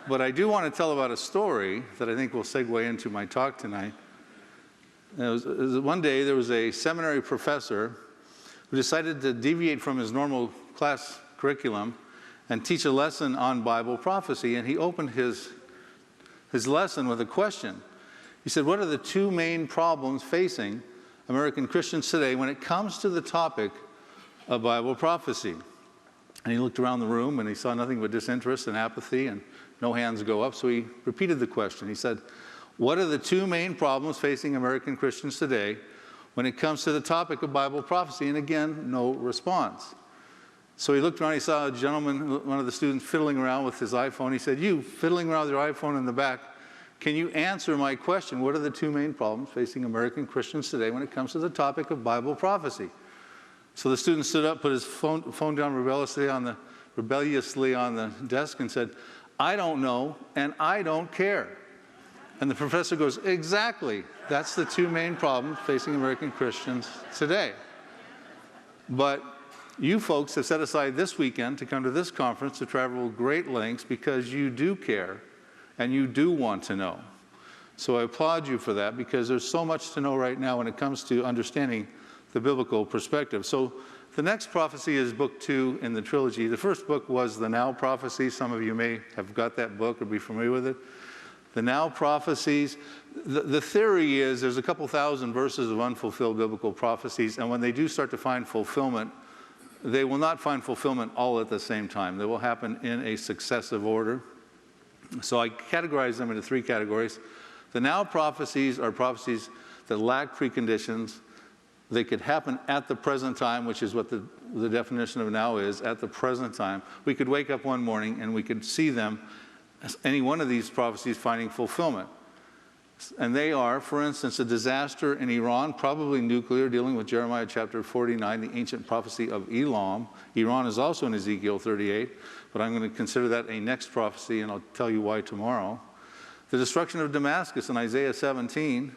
But I do want to tell about a story that I think will segue into my talk tonight. One day there was a seminary professor who decided to deviate from his normal class curriculum and teach a lesson on Bible prophecy. And he opened his lesson with a question. He said, what are the two main problems facing American Christians today when it comes to the topic of Bible prophecy? And he looked around the room and he saw nothing but disinterest and apathy and no hands go up. So he repeated the question. He said, what are the two main problems facing American Christians today when it comes to the topic of Bible prophecy? And again, no response. So he looked around, he saw a gentleman, one of the students, fiddling around with his iPhone. He said, you fiddling around with your iPhone in the back, can you answer my question? What are the two main problems facing American Christians today when it comes to the topic of Bible prophecy? So the student stood up, put his phone down rebelliously on the desk and said, I don't know and I don't care. And the professor goes, exactly. That's the two main problems facing American Christians today. But you folks have set aside this weekend to come to this conference to travel great lengths because you do care and you do want to know. So I applaud you for that because there's so much to know right now when it comes to understanding the biblical perspective. So the next prophecy is book 2 in the trilogy. The first book was the Now Prophecy. Some of you may have got that book or be familiar with it. The Now Prophecies, the theory is there's a couple thousand verses of unfulfilled biblical prophecies, and when they do start to find fulfillment, they will not find fulfillment all at the same time. They will happen in a successive order. So I categorize them into 3 categories. The Now Prophecies are prophecies that lack preconditions. They could happen at the present time, which is what the definition of now is, at the present time. We could wake up one morning and we could see them, any one of these prophecies finding fulfillment. And they are, for instance, a disaster in Iran, probably nuclear, dealing with Jeremiah chapter 49, the ancient prophecy of Elam. Iran is also in Ezekiel 38, but I'm going to consider that a next prophecy, and I'll tell you why tomorrow. The destruction of Damascus in Isaiah 17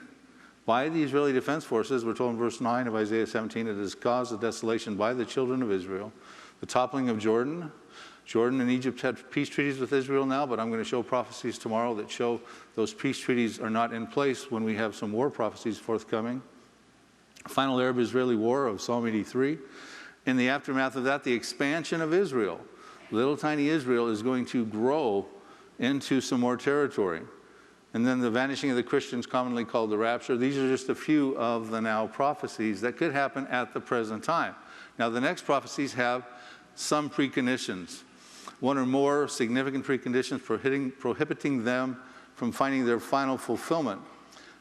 by the Israeli Defense Forces, we're told in verse 9 of Isaiah 17, it has caused the desolation by the children of Israel. The toppling of Jordan. Jordan and Egypt had peace treaties with Israel now, but I'm going to show prophecies tomorrow that show those peace treaties are not in place when we have some war prophecies forthcoming. Final Arab-Israeli War of Psalm 83. In the aftermath of that, the expansion of Israel. Little tiny Israel is going to grow into some more territory. And then the vanishing of the Christians, commonly called the rapture. These are just a few of the now prophecies that could happen at the present time. Now, the next prophecies have some preconditions. One or more significant preconditions prohibiting them from finding their final fulfillment.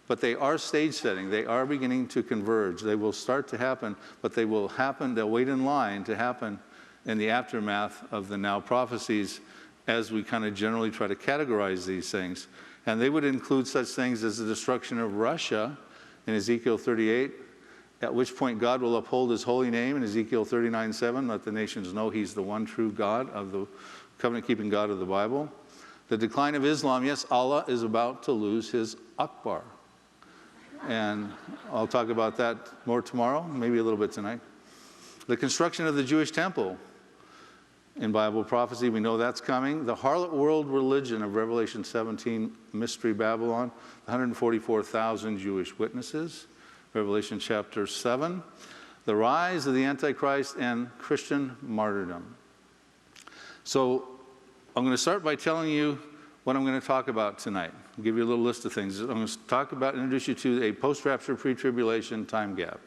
But they are stage setting. They are beginning to converge. They will start to happen, but they will happen, they'll wait in line to happen in the aftermath of the now prophecies as we kind of generally try to categorize these things. And they would include such things as the destruction of Russia in Ezekiel 38, at which point God will uphold his holy name in Ezekiel 39:7, let the nations know he's the one true God of the covenant-keeping God of the Bible. The decline of Islam, yes, Allah is about to lose his Akbar. And I'll talk about that more tomorrow, maybe a little bit tonight. The construction of the Jewish temple in Bible prophecy, we know that's coming. The harlot world religion of Revelation 17, Mystery Babylon, 144,000 Jewish witnesses. Revelation chapter 7, the rise of the Antichrist and Christian martyrdom. So I'm going to start by telling you what I'm going to talk about tonight. I'll give you a little list of things. I'm going to talk about, introduce you to a post-rapture, pre-tribulation time gap.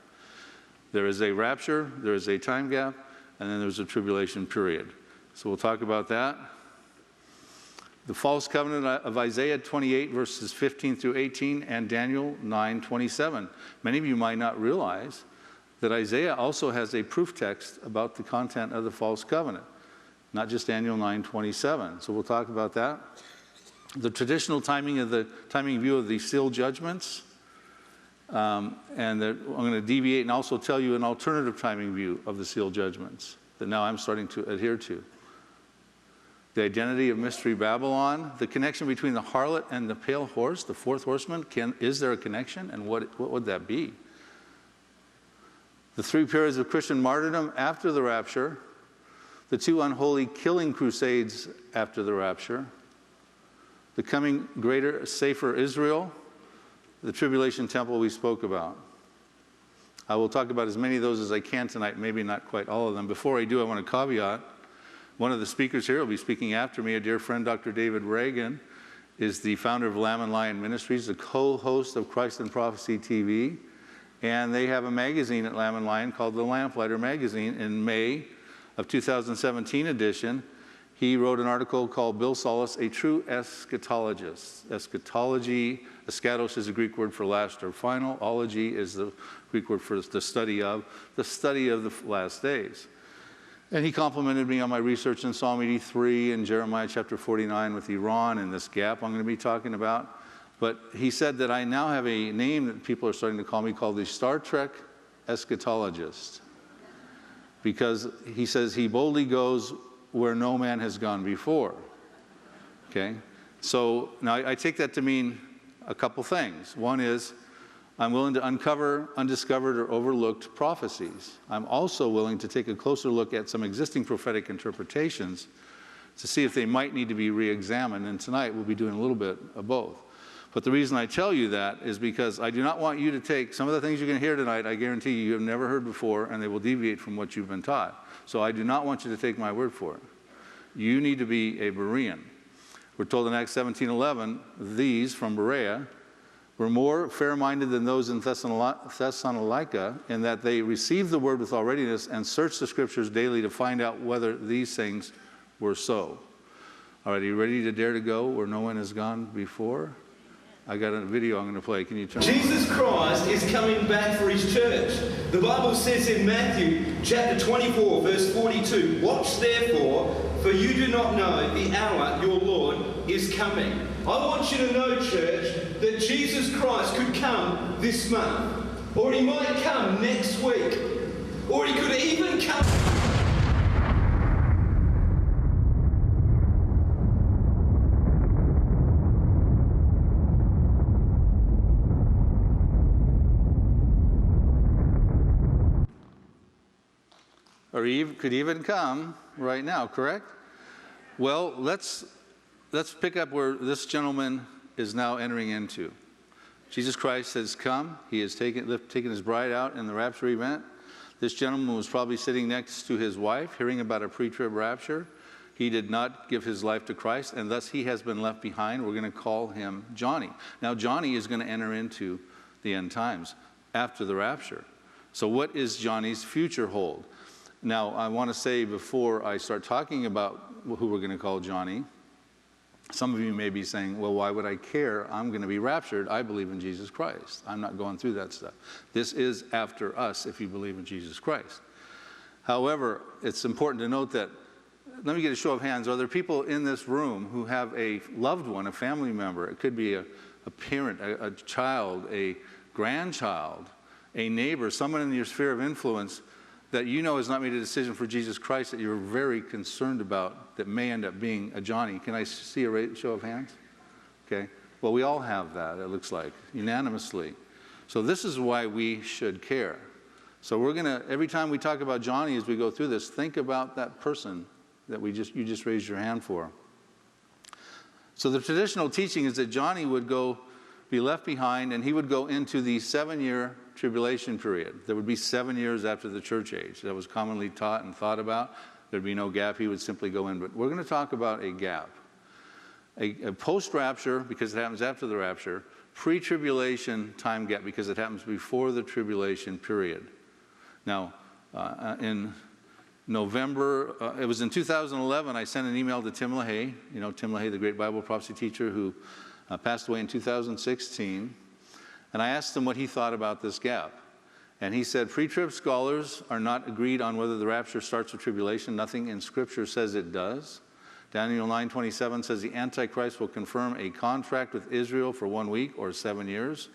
There is a rapture, there is a time gap, and then there's a tribulation period. So we'll talk about that. The false covenant of Isaiah 28, verses 15 through 18, and Daniel 9:27. Many of you might not realize that Isaiah also has a proof text about the content of the false covenant, not just Daniel 9:27. So we'll talk about that. The traditional timing view of the seal judgments, and I'm going to deviate and also tell you an alternative timing view of the seal judgments that now I'm starting to adhere to. The identity of Mystery Babylon, the connection between the harlot and the pale horse, the fourth horseman. Is there a connection, and what would that be? The 3 periods of Christian martyrdom after the rapture, the 2 unholy killing crusades after the rapture, the coming greater, safer Israel, the tribulation temple we spoke about. I will talk about as many of those as I can tonight, maybe not quite all of them. Before I do, I want to caveat, one of the speakers here will be speaking after me, a dear friend, Dr. David Reagan, is the founder of Lamb and Lion Ministries, the co-host of Christ and Prophecy TV, and they have a magazine at Lamb and Lion called The Lamplighter Magazine. In May of 2017 edition, he wrote an article called Bill Solis, A True Eschatologist. Eschatology, eschatos is a Greek word for last or final. Ology is the Greek word for the study of the last days. And he complimented me on my research in Psalm 83 and Jeremiah chapter 49 with Iran and this gap I'm going to be talking about. But he said that I now have a name that people are starting to call me called the Star Trek Eschatologist. Because he says he boldly goes where no man has gone before. Okay? So now I take that to mean a couple things. One is I'm willing to uncover undiscovered or overlooked prophecies. I'm also willing to take a closer look at some existing prophetic interpretations to see if they might need to be re-examined. And tonight we'll be doing a little bit of both. But the reason I tell you that is because I do not want you to take some of the things you're going to hear tonight, I guarantee you have never heard before, and they will deviate from what you've been taught. So I do not want you to take my word for it. You need to be a Berean. We're told in Acts 17:11, these from Berea were more fair-minded than those in Thessalonica, in that they received the word with all readiness and searched the scriptures daily to find out whether these things were so. All right, are you ready to dare to go where no one has gone before? I got a video I'm going to play. Can you turn? Jesus Christ is coming back for his church. The Bible says in Matthew chapter 24, verse 42, watch therefore, for you do not know the hour your Lord is coming. I want you to know, church, that Jesus Christ could come this month, or he might come next week, or he could even come... Or he could even come right now, correct? Well, let's pick up where this gentleman is now entering into. Jesus Christ has come. He has taken his bride out in the rapture event. This gentleman was probably sitting next to his wife, hearing about a pre-trib rapture. He did not give his life to Christ, and thus he has been left behind. We're going to call him Johnny. Now, Johnny is going to enter into the end times after the rapture. So what is Johnny's future hold? Now, I want to say before I start talking about who we're going to call Johnny, some of you may be saying, well, why would I care? I'm going to be raptured. I believe in Jesus Christ. I'm not going through that stuff. This is after us if you believe in Jesus Christ. However, it's important to note that, let me get a show of hands. Are there people in this room who have a loved one, a family member? It could be a parent, a child, a grandchild, a neighbor, someone in your sphere of influence that you know has not made a decision for Jesus Christ that you're very concerned about that may end up being a Johnny. Can I see a show of hands? Okay. Well, we all have that, it looks like, unanimously. So this is why we should care. So we're going to, every time we talk about Johnny as we go through this, think about that person that you just raised your hand for. So the traditional teaching is that Johnny would be left behind, and he would go into the 7-year tribulation period. There would be 7 years after the church age. That was commonly taught and thought about. There'd be no gap. He would simply go in. But we're going to talk about a gap. A post-rapture, because it happens after the rapture, pre-tribulation time gap, because it happens before the tribulation period. Now, in November, it was in 2011, I sent an email to Tim LaHaye, you know, Tim LaHaye, the great Bible prophecy teacher who passed away in 2016. And I asked him what he thought about this gap. And he said, pre-trib scholars are not agreed on whether the rapture starts with tribulation. Nothing in Scripture says it does. Daniel 9:27 says the Antichrist will confirm a contract with Israel for 1 week or 7 years,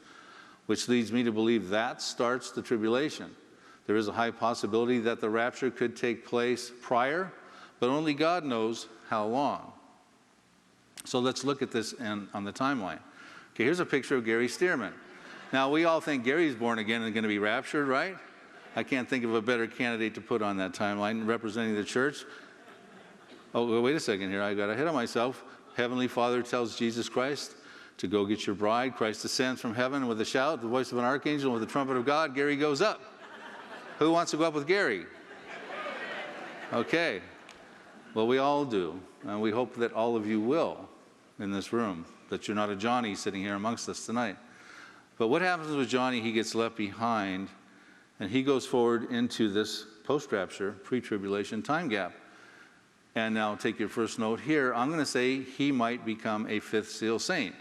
which leads me to believe that starts the tribulation. There is a high possibility that the rapture could take place prior, but only God knows how long. So let's look at this on the timeline. Okay, here's a picture of Gary Stearman. Now, we all think Gary's born again and going to be raptured, right? I can't think of a better candidate to put on that timeline representing the church. Oh, wait a second here. I got ahead of myself. Heavenly Father tells Jesus Christ to go get your bride. Christ descends from heaven with a shout, the voice of an archangel, with the trumpet of God. Gary goes up. Who wants to go up with Gary? Okay. Well, we all do. And we hope that all of you will in this room, that you're not a Johnny sitting here amongst us tonight. But what happens with Johnny? He gets left behind, and he goes forward into this post-rapture, pre-tribulation time gap. And now take your first note here. I'm going to say he might become a fifth seal saint.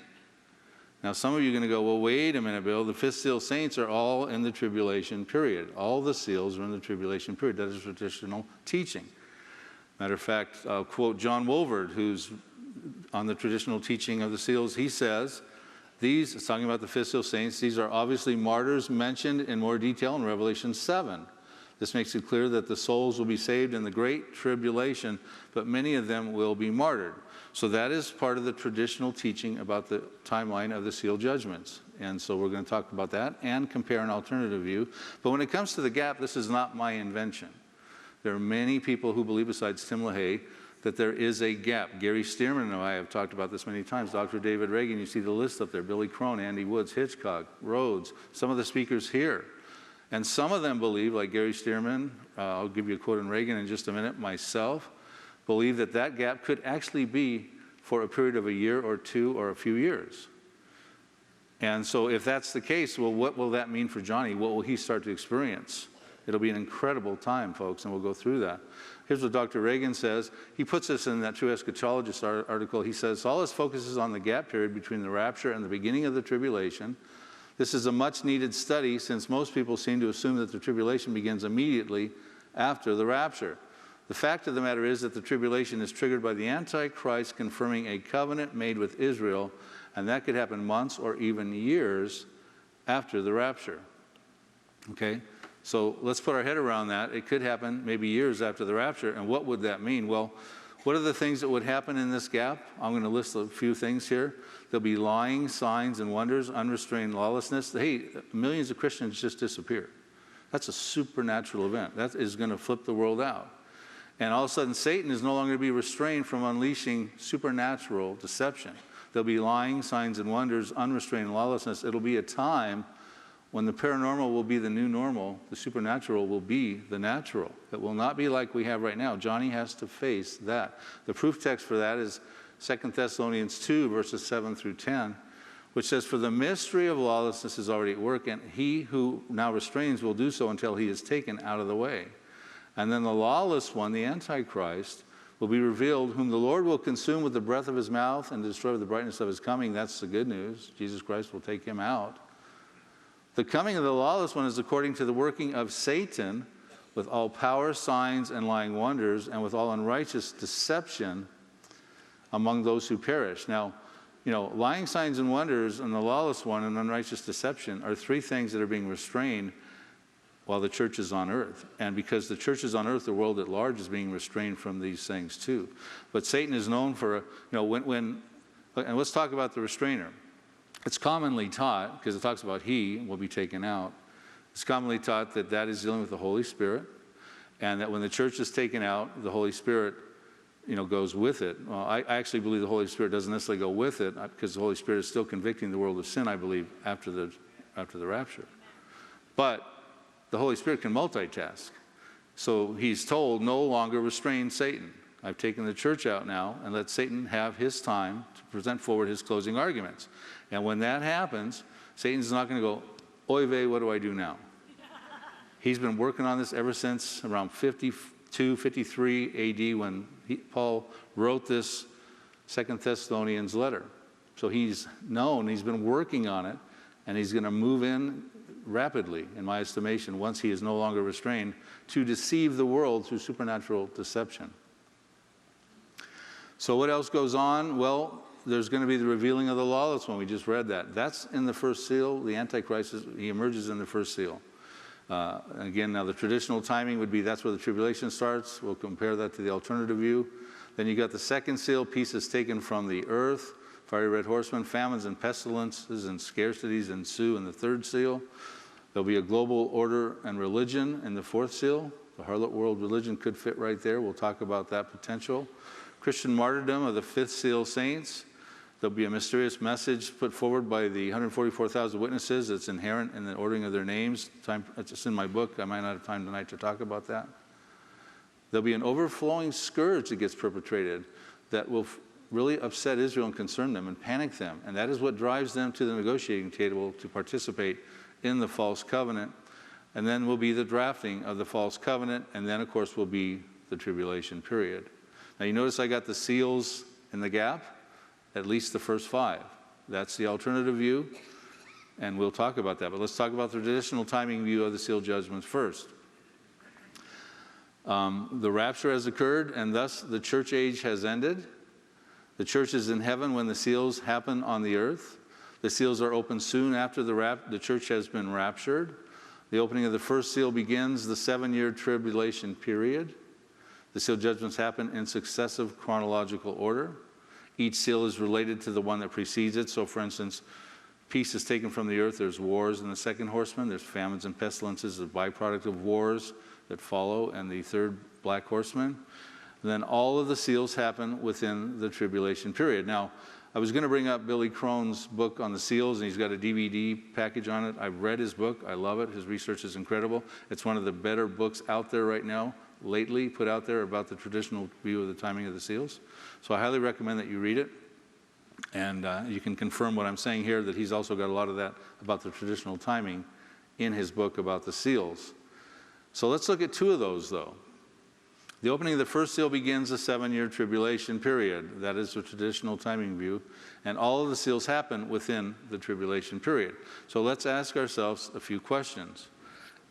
Now, some of you are going to go, well, wait a minute, Bill. The fifth seal saints are all in the tribulation period. All the seals are in the tribulation period. That is traditional teaching. Matter of fact, I'll quote John Wolverd, who's on the traditional teaching of the seals. He says, these, it's talking about the fifth seal saints, these are obviously martyrs mentioned in more detail in Revelation 7. This makes it clear that the souls will be saved in the great tribulation, but many of them will be martyred. So that is part of the traditional teaching about the timeline of the seal judgments. And so we're going to talk about that and compare an alternative view. But when it comes to the gap, this is not my invention. There are many people who believe, besides Tim LaHaye, that there is a gap. Gary Stearman and I have talked about this many times. Dr. David Reagan, you see the list up there. Billy Crone, Andy Woods, Hitchcock, Rhodes, some of the speakers here. And some of them believe, like Gary Stearman, I'll give you a quote on Reagan in just a minute, myself, believe that that gap could actually be for a period of a year or two or a few years. And so if that's the case, well, what will that mean for Johnny? What will he start to experience? It'll be an incredible time, folks, and we'll go through that. Here's what Dr. Reagan says. He puts this in that True Eschatologist article. He says, all this focuses on the gap period between the rapture and the beginning of the tribulation. This is a much-needed study since most people seem to assume that the tribulation begins immediately after the rapture. The fact of the matter is that the tribulation is triggered by the Antichrist confirming a covenant made with Israel, and that could happen months or even years after the rapture. Okay? So let's put our head around that. It could happen maybe years after the rapture, and what would that mean? Well, what are the things that would happen in this gap? I'm going to list a few things here. There'll be lying, signs, and wonders, unrestrained lawlessness. Hey, millions of Christians just disappear. That's a supernatural event. That is going to flip the world out. And all of a sudden, Satan is no longer going to be restrained from unleashing supernatural deception. There'll be lying, signs, and wonders, unrestrained lawlessness. It'll be a time when the paranormal will be the new normal, the supernatural will be the natural. It will not be like we have right now. Johnny has to face that. The proof text for that is 2 Thessalonians 2, verses 7 through 10, which says, for the mystery of lawlessness is already at work, and he who now restrains will do so until he is taken out of the way. And then the lawless one, the Antichrist, will be revealed, whom the Lord will consume with the breath of his mouth and destroy with the brightness of his coming. That's the good news. Jesus Christ will take him out. The coming of the lawless one is according to the working of Satan with all power, signs, and lying wonders, and with all unrighteous deception among those who perish. Now, you know, lying signs and wonders and the lawless one and unrighteous deception are three things that are being restrained while the church is on earth. And because the church is on earth, the world at large is being restrained from these things too. But Satan is known for, you know, and let's talk about the restrainer. It's commonly taught, because it talks about he will be taken out, it's commonly taught that that is dealing with the Holy Spirit, and that when the church is taken out, the Holy Spirit, you know, goes with it. Well, I actually believe the Holy Spirit doesn't necessarily go with it, because the Holy Spirit is still convicting the world of sin, I believe, after the rapture. But the Holy Spirit can multitask. So he's told, no longer restrain Satan. I've taken the church out now, and let Satan have his time to present forward his closing arguments. And when that happens, Satan's not going to go, oy vey, what do I do now? He's been working on this ever since around 52, 53 AD when Paul wrote this 2 Thessalonians letter. So he's known, he's been working on it, and he's going to move in rapidly, in my estimation, once he is no longer restrained, to deceive the world through supernatural deception. So what else goes on? Well, there's going to be the revealing of the lawless one. We just read that. That's in the first seal. The Antichrist, he emerges in the first seal. Again, now the traditional timing would be that's where the tribulation starts. We'll compare that to the alternative view. Then you got the second seal, pieces taken from the earth, fiery red horsemen, famines and pestilences and scarcities ensue in the third seal. There'll be a global order and religion in the fourth seal. The harlot world religion could fit right there. We'll talk about that potential. Christian martyrdom of the fifth seal saints. There'll be a mysterious message put forward by the 144,000 witnesses that's inherent in the ordering of their names. It's in my book. I might not have time tonight to talk about that. There'll be an overflowing scourge that gets perpetrated that will really upset Israel and concern them and panic them. And that is what drives them to the negotiating table to participate in the false covenant. And then will be the drafting of the false covenant. And then, of course, will be the tribulation period. Now, you notice I got the seals in the gap. At least the first 5. That's the alternative view, and we'll talk about that. But let's talk about the traditional timing view of the seal judgments first. The rapture has occurred, and thus the church age has ended. The church is in heaven when the seals happen on the earth. The seals are opened soon after the church has been raptured. The opening of the first seal begins the 7-year tribulation period. The seal judgments happen in successive chronological order. Each seal is related to the one that precedes it. So, for instance, peace is taken from the earth. There's wars in the second horseman. There's famines and pestilences, a byproduct of wars that follow, and the third black horseman. And then all of the seals happen within the tribulation period. Now, I was going to bring up Billy Crone's book on the seals, and he's got a DVD package on it. I've read his book. I love it. His research is incredible. It's one of the better books out there right now, lately put out there about the traditional view of the timing of the seals. So I highly recommend that you read it. And you can confirm what I'm saying here, that he's also got a lot of that about the traditional timing in his book about the seals. So let's look at 2 of those, though. The opening of the first seal begins the 7-year tribulation period. That is the traditional timing view. And all of the seals happen within the tribulation period. So let's ask ourselves a few questions.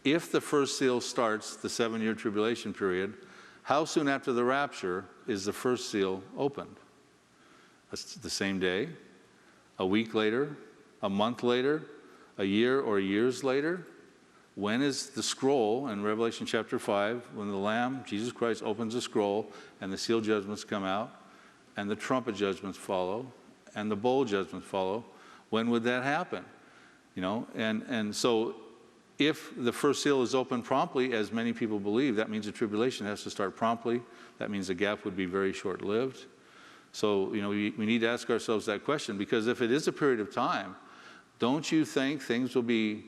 If the first seal starts the 7-year tribulation period, how soon after the rapture is the first seal opened? That's the same day, a week later, a month later, a year or years later? When is the scroll in Revelation chapter 5, when the Lamb, Jesus Christ, opens the scroll and the seal judgments come out and the trumpet judgments follow and the bowl judgments follow? When would that happen? You know, and so if the first seal is opened promptly, as many people believe, that means the tribulation has to start promptly. That means the gap would be very short-lived. So, you know, we need to ask ourselves that question, because if it is a period of time, don't you think things will be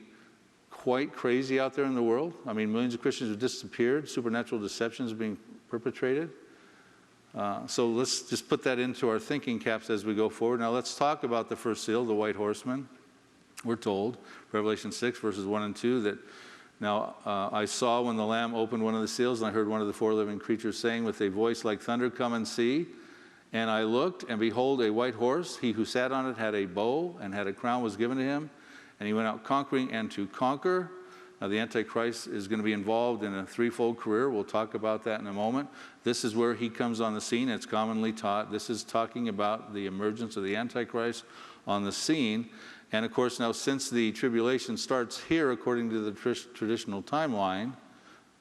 quite crazy out there in the world? I mean, millions of Christians have disappeared, supernatural deceptions are being perpetrated. So let's just put that into our thinking caps as we go forward. Now let's talk about the first seal, the white horseman. We're told, Revelation 6, verses 1 and 2, that now I saw when the Lamb opened one of the seals, and I heard one of the 4 living creatures saying with a voice like thunder, "Come and see." And I looked, and behold, a white horse. He who sat on it had a bow, and had a crown was given to him. And he went out conquering and to conquer. Now, the Antichrist is going to be involved in a 3-fold career. We'll talk about that in a moment. This is where he comes on the scene. It's commonly taught. This is talking about the emergence of the Antichrist on the scene. And, of course, now since the tribulation starts here according to the traditional timeline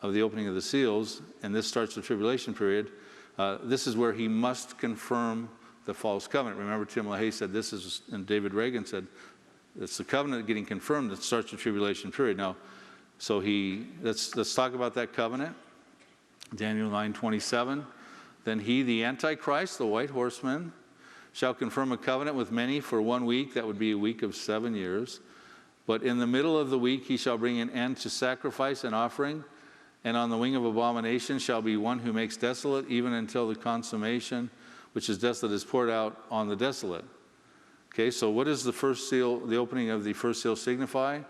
of the opening of the seals, and this starts the tribulation period, this is where he must confirm the false covenant. Remember, Tim LaHaye said this is, and David Reagan said, it's the covenant getting confirmed that starts the tribulation period. Now, so let's talk about that covenant. Daniel 9:27. Then he, the Antichrist, the white horseman, shall confirm a covenant with many for 1 week. That would be a week of 7 years. But in the middle of the week he shall bring an end to sacrifice and offering. And on the wing of abomination shall be one who makes desolate, even until the consummation, which is desolate, is poured out on the desolate. Okay, so what does the first seal, the opening of the first seal signify?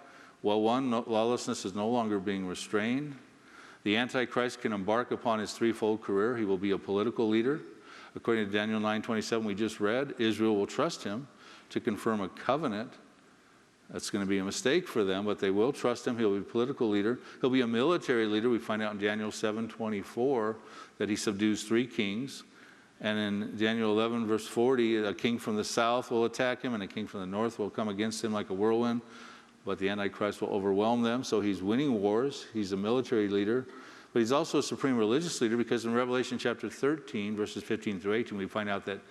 Well, one, lawlessness is no longer being restrained. The Antichrist can embark upon his 3-fold career. He will be a political leader. According to Daniel 9:27, we just read, Israel will trust him to confirm a covenant. That's going to be a mistake for them, but they will trust him. He'll be a political leader. He'll be a military leader. We find out in Daniel 7:24 that he subdues 3 kings. And in Daniel 11, verse 40, a king from the south will attack him, and a king from the north will come against him like a whirlwind. But the Antichrist will overwhelm them. So he's winning wars. He's a military leader. But he's also a supreme religious leader, because in Revelation chapter 13, verses 15 through 18, we find out that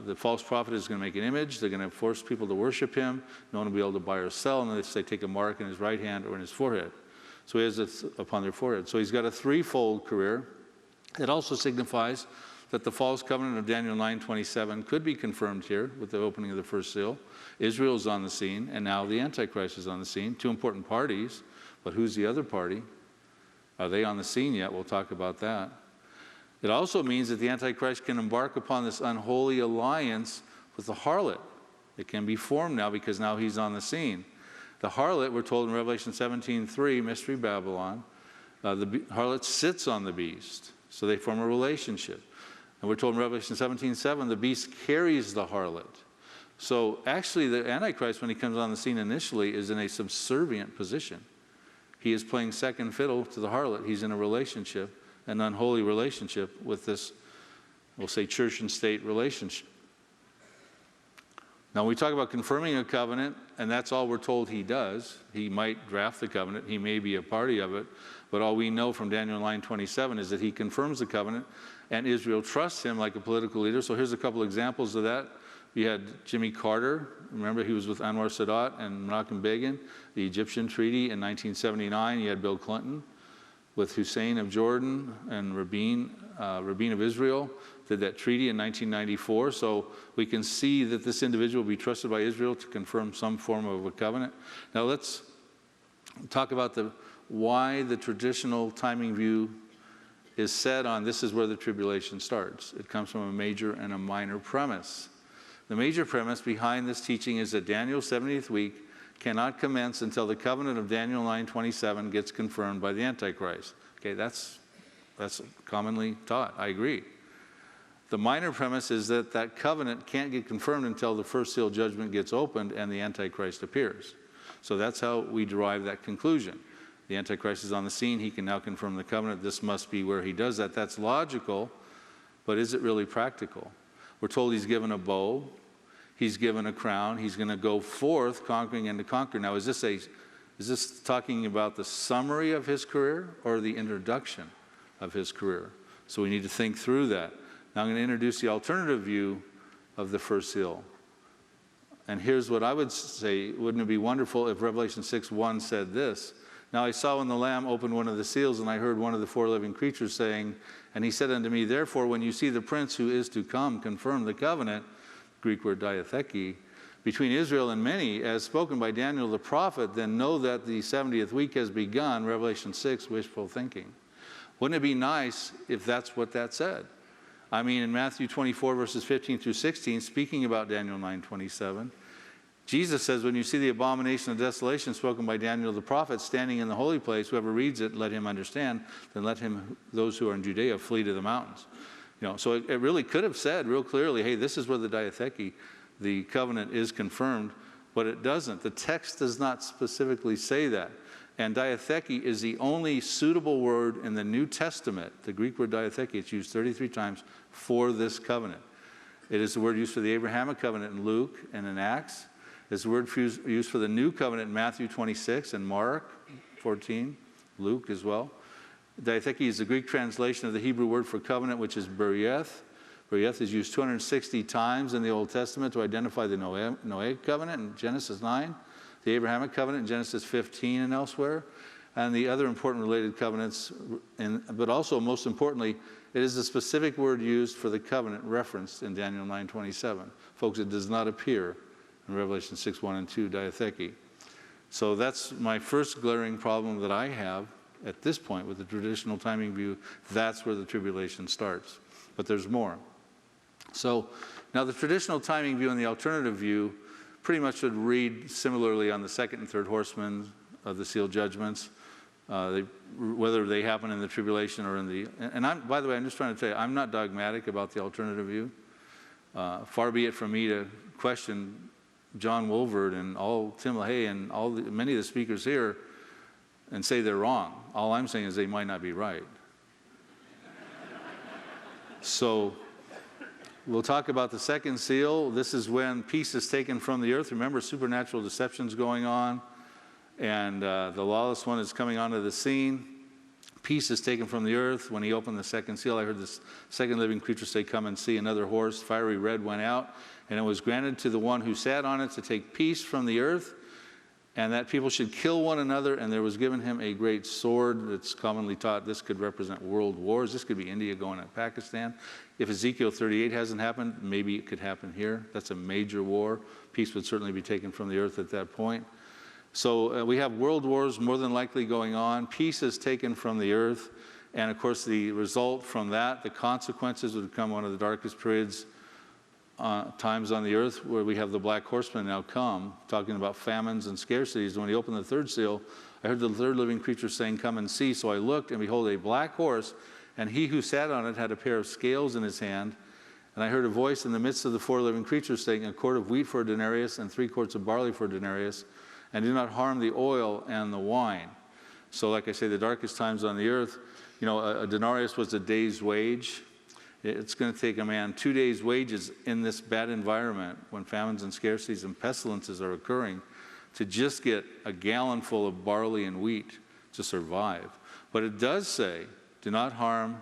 the false prophet is going to make an image. They're going to force people to worship him. No one will be able to buy or sell unless they take a mark in his right hand or in his forehead. So he has it upon their forehead. So he's got a 3-fold career. It also signifies that the false covenant of Daniel 9:27 could be confirmed here with the opening of the first seal. Israel's on the scene, and now the Antichrist is on the scene. Two important parties, but who's the other party? Are they on the scene yet? We'll talk about that. It also means that the Antichrist can embark upon this unholy alliance with the harlot. It can be formed now because now he's on the scene. The harlot, we're told in Revelation 17:3, Mystery Babylon, the harlot sits on the beast. So they form a relationship. And we're told in Revelation 17:7, the beast carries the harlot. So actually the Antichrist, when he comes on the scene initially, is in a subservient position. He is playing second fiddle to the harlot. He's in a relationship, an unholy relationship with this, we'll say, church and state relationship. Now we talk about confirming a covenant, and that's all we're told he does. He might draft the covenant. He may be a party of it. But all we know from Daniel 9:27 is that he confirms the covenant, and Israel trusts him like a political leader. So here's a couple examples of that. You had Jimmy Carter. Remember, he was with Anwar Sadat and Menachem Begin, the Egyptian treaty in 1979. You had Bill Clinton with Hussein of Jordan and Rabin of Israel, did that treaty in 1994. So we can see that this individual will be trusted by Israel to confirm some form of a covenant. Now let's talk about why the traditional timing view is set on this is where the tribulation starts. It comes from a major and a minor premise. The major premise behind this teaching is that Daniel's 70th week cannot commence until the covenant of Daniel 9:27 gets confirmed by the Antichrist. Okay, that's commonly taught. I agree. The minor premise is that that covenant can't get confirmed until the first seal judgment gets opened and the Antichrist appears. So that's how we derive that conclusion. The Antichrist is on the scene. He can now confirm the covenant. This must be where he does that. That's logical, but is it really practical? We're told he's given a bow. He's given a crown. He's going to go forth conquering and to conquer. Now, is this talking about the summary of his career or the introduction of his career? So we need to think through that. Now I'm going to introduce the alternative view of the first seal. And here's what I would say. Wouldn't it be wonderful if Revelation 6:1 said this? Now I saw when the Lamb opened one of the seals, and I heard one of the four living creatures saying, and he said unto me, therefore, when you see the prince who is to come confirm the covenant, Greek word diatheke, between Israel and many, as spoken by Daniel the prophet, then know that the 70th week has begun, Revelation 6, wishful thinking. Wouldn't it be nice if that's what that said? I mean, in Matthew 24, verses 15 through 16, speaking about Daniel 9:27, Jesus says, when you see the abomination of desolation spoken by Daniel the prophet standing in the holy place, whoever reads it, let him understand, then let those who are in Judea flee to the mountains. So it really could have said real clearly, hey, this is where the diatheke, the covenant, is confirmed, but it doesn't. The text does not specifically say that. And diatheke is the only suitable word in the New Testament, the Greek word diatheke. It's used 33 times for this covenant. It is the word used for the Abrahamic covenant in Luke and in Acts. It's the word used for the new covenant in Matthew 26 and Mark 14, Luke as well. Diatheke is the Greek translation of the Hebrew word for covenant, which is berieth. Berieth is used 260 times in the Old Testament to identify the Noahic covenant in Genesis 9, the Abrahamic covenant in Genesis 15 and elsewhere, and the other important related covenants. But also, most importantly, it is the specific word used for the covenant referenced in Daniel 9:27. Folks, it does not appear in Revelation 6:1 and 2, diatheke. So that's my first glaring problem that I have at this point with the traditional timing view. That's where the tribulation starts. But there's more. So now the traditional timing view and the alternative view pretty much should read similarly on the second and third horsemen of the sealed judgments, whether they happen in the tribulation or in the... And by the way, I'm just trying to tell you, I'm not dogmatic about the alternative view. Far be it from me to question John Wolvert and Tim LaHaye and many of the speakers here and say they're wrong. All I'm saying is they might not be right. So we'll talk about the second seal. This is when peace is taken from the earth. Remember, supernatural deception's going on, and the lawless one is coming onto the scene. Peace is taken from the earth. When he opened the second seal, I heard this second living creature say, come and see. Another horse, fiery red, went out, and it was granted to the one who sat on it to take peace from the earth and that people should kill one another, and there was given him a great sword. That's commonly taught this could represent world wars. This could be India going at Pakistan. If Ezekiel 38 hasn't happened, maybe it could happen here. That's a major war. Peace would certainly be taken from the earth at that point. So we have world wars more than likely going on. Peace is taken from the earth. And of course, the result from that, the consequences would come one of the darkest periods, times on the earth, where we have the black horseman now come, talking about famines and scarcities. And when he opened the third seal, I heard the third living creature saying, "Come and see." So I looked, and behold, a black horse, and he who sat on it had a pair of scales in his hand. And I heard a voice in the midst of the four living creatures saying, "A quart of wheat for a denarius, and 3 quarts of barley for a denarius, and do not harm the oil and the wine." So like I say, the darkest times on the earth, a denarius was a day's wage. It's going to take a man 2 days' wages in this bad environment when famines and scarcities and pestilences are occurring to just get a gallon full of barley and wheat to survive. But it does say, do not harm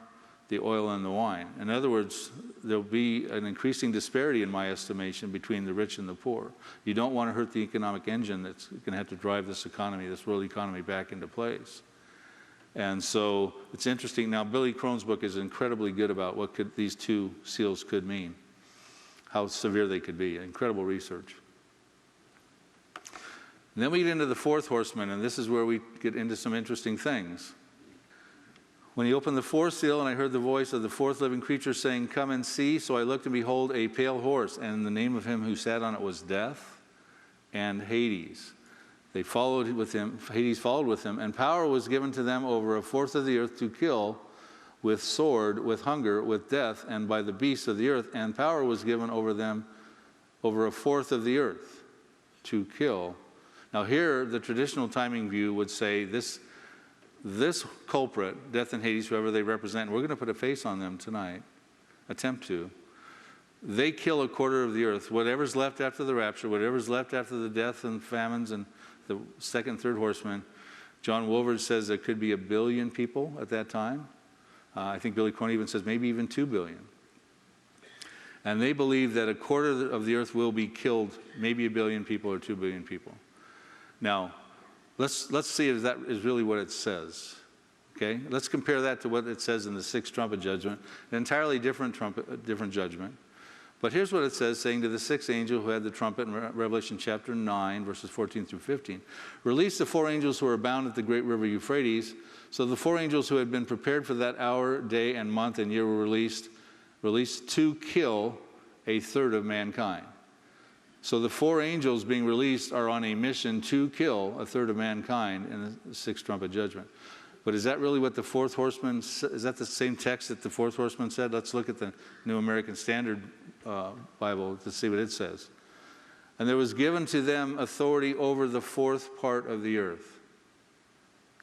the oil and the wine. In other words, there'll be an increasing disparity, in my estimation, between the rich and the poor. You don't want to hurt the economic engine that's going to have to drive this economy, this world economy, back into place. And so it's interesting. Now, Billy Crone's book is incredibly good about what these 2 seals could mean, how severe they could be. Incredible research. And then we get into the fourth horseman, and this is where we get into some interesting things. When he opened the fourth seal, and I heard the voice of the fourth living creature saying, "Come and see." So I looked, and behold, a pale horse, and the name of him who sat on it was Death and Hades. They followed with him, Hades followed with him, and power was given to them over a fourth of the earth to kill with sword, with hunger, with death, and by the beasts of the earth. And power was given over them over a fourth of the earth to kill. Now here, the traditional timing view would say this culprit, Death and Hades, whoever they represent, we're going to put a face on them tonight, attempt to. They kill a quarter of the earth. Whatever's left after the rapture, whatever's left after the death and famines and the second, third horseman, John Wolford says there could be 1 billion people at that time. I think Billy Crone even says maybe even 2 billion. And they believe that a quarter of the earth will be killed, maybe 1 billion people or 2 billion people. Now, let's see if that is really what it says. Okay? Let's compare that to what it says in the 6th trumpet judgment, an entirely different judgment. But here's what it says, saying to the 6th angel who had the trumpet in Revelation chapter 9, verses 14 through 15. "Release the 4 angels who are bound at the great river Euphrates." So the 4 angels who had been prepared for that hour, day, and month, and year were released to kill a third of mankind. So the 4 angels being released are on a mission to kill a third of mankind in the 6th trumpet judgment. But is that really what the fourth horseman, is that the same text that the fourth horseman said? Let's look at the New American Standard Bible to see what it says. "And there was given to them authority over the fourth part of the earth."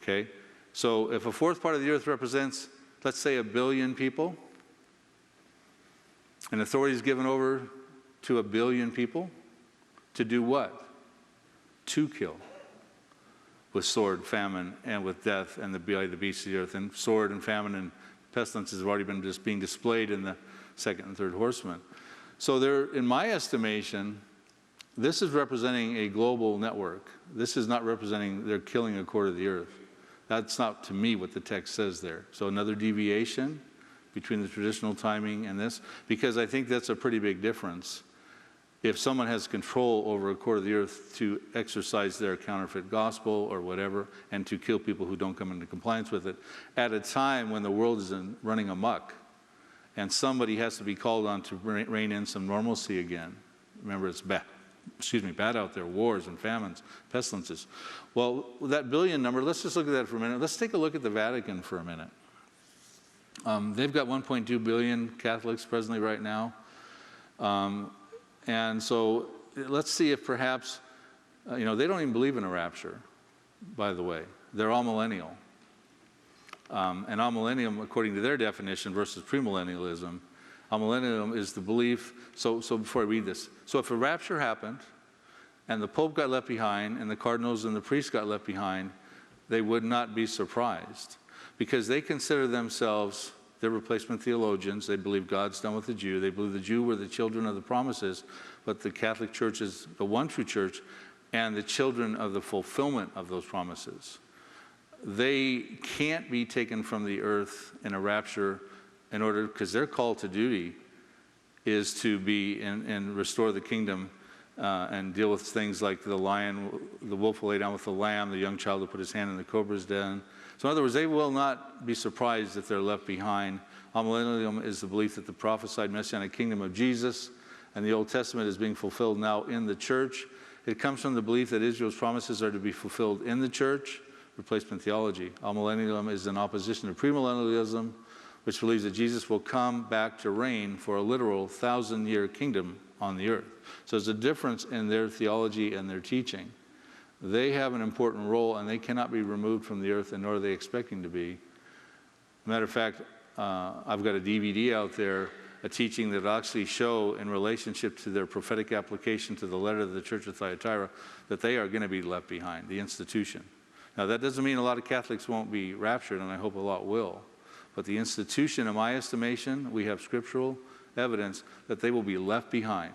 Okay? So if a fourth part of the earth represents, let's say, 1 billion people, and authority is given over to 1 billion people, to do what? To kill. With sword, famine, and with death, and the beasts of the earth. And sword and famine and pestilences have already been just being displayed in the second and third horsemen. So there, in my estimation, this is representing a global network. This is not representing they're killing a quarter of the earth. That's not, to me, what the text says there. So another deviation between the traditional timing and this, because I think that's a pretty big difference. If someone has control over a quarter of the earth to exercise their counterfeit gospel or whatever, and to kill people who don't come into compliance with it, at a time when the world is running amok, and somebody has to be called on to rein in some normalcy again. Remember, it's bad out there, wars and famines, pestilences. Well, that billion number, let's just look at that for a minute. Let's take a look at the Vatican for a minute. They've got 1.2 billion Catholics presently right now. And so let's see if perhaps, they don't even believe in a rapture, by the way. They're all millennial. And amillennium, according to their definition, versus premillennialism, amillennium is the belief. So before I read this, so if a rapture happened, and the Pope got left behind, and the cardinals and the priests got left behind, they would not be surprised, because they consider themselves, they're replacement theologians. They believe God's done with the Jew. They believe the Jew were the children of the promises, but the Catholic Church is the one true church. and the children of the fulfillment of those promises. They can't be taken from the earth in a rapture in order, because their call to duty is to be and restore the kingdom and deal with things like the wolf will lay down with the lamb, the young child will put his hand in the cobra's den. So in other words, they will not be surprised if they're left behind. Amillennium is the belief that the prophesied messianic kingdom of Jesus and the Old Testament is being fulfilled now in the church. It comes from the belief that Israel's promises are to be fulfilled in the church, replacement theology. Amillennialism is in opposition to premillennialism, which believes that Jesus will come back to reign for a literal 1,000-year kingdom on the earth. So there's a difference in their theology and their teaching. They have an important role, and they cannot be removed from the earth, and nor are they expecting to be. Matter of fact, I've got a DVD out there, a teaching that actually show in relationship to their prophetic application to the letter of the church of Thyatira that they are going to be left behind, the institution. Now, that doesn't mean a lot of Catholics won't be raptured, and I hope a lot will. But the institution, in my estimation, we have scriptural evidence that they will be left behind,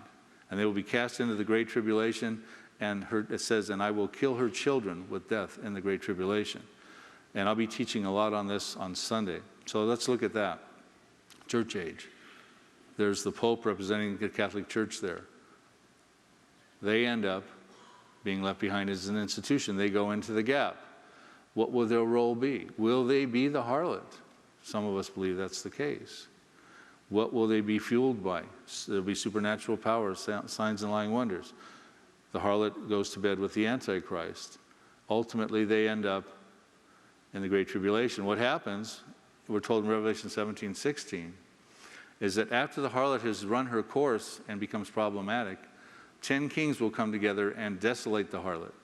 and they will be cast into the great tribulation, and it says, and I will kill her children with death in the great tribulation. And I'll be teaching a lot on this on Sunday. So let's look at that. Church age. There's the Pope representing the Catholic Church there. They end up being left behind as an institution. They go into the gap. What will their role be? Will they be the harlot? Some of us believe that's the case. What will they be fueled by? There'll be supernatural powers, signs and lying wonders. The harlot goes to bed with the Antichrist. Ultimately, they end up in the Great Tribulation. What happens, we're told in Revelation 17:16, is that after the harlot has run her course and becomes problematic, 10 kings will come together and desolate the harlot.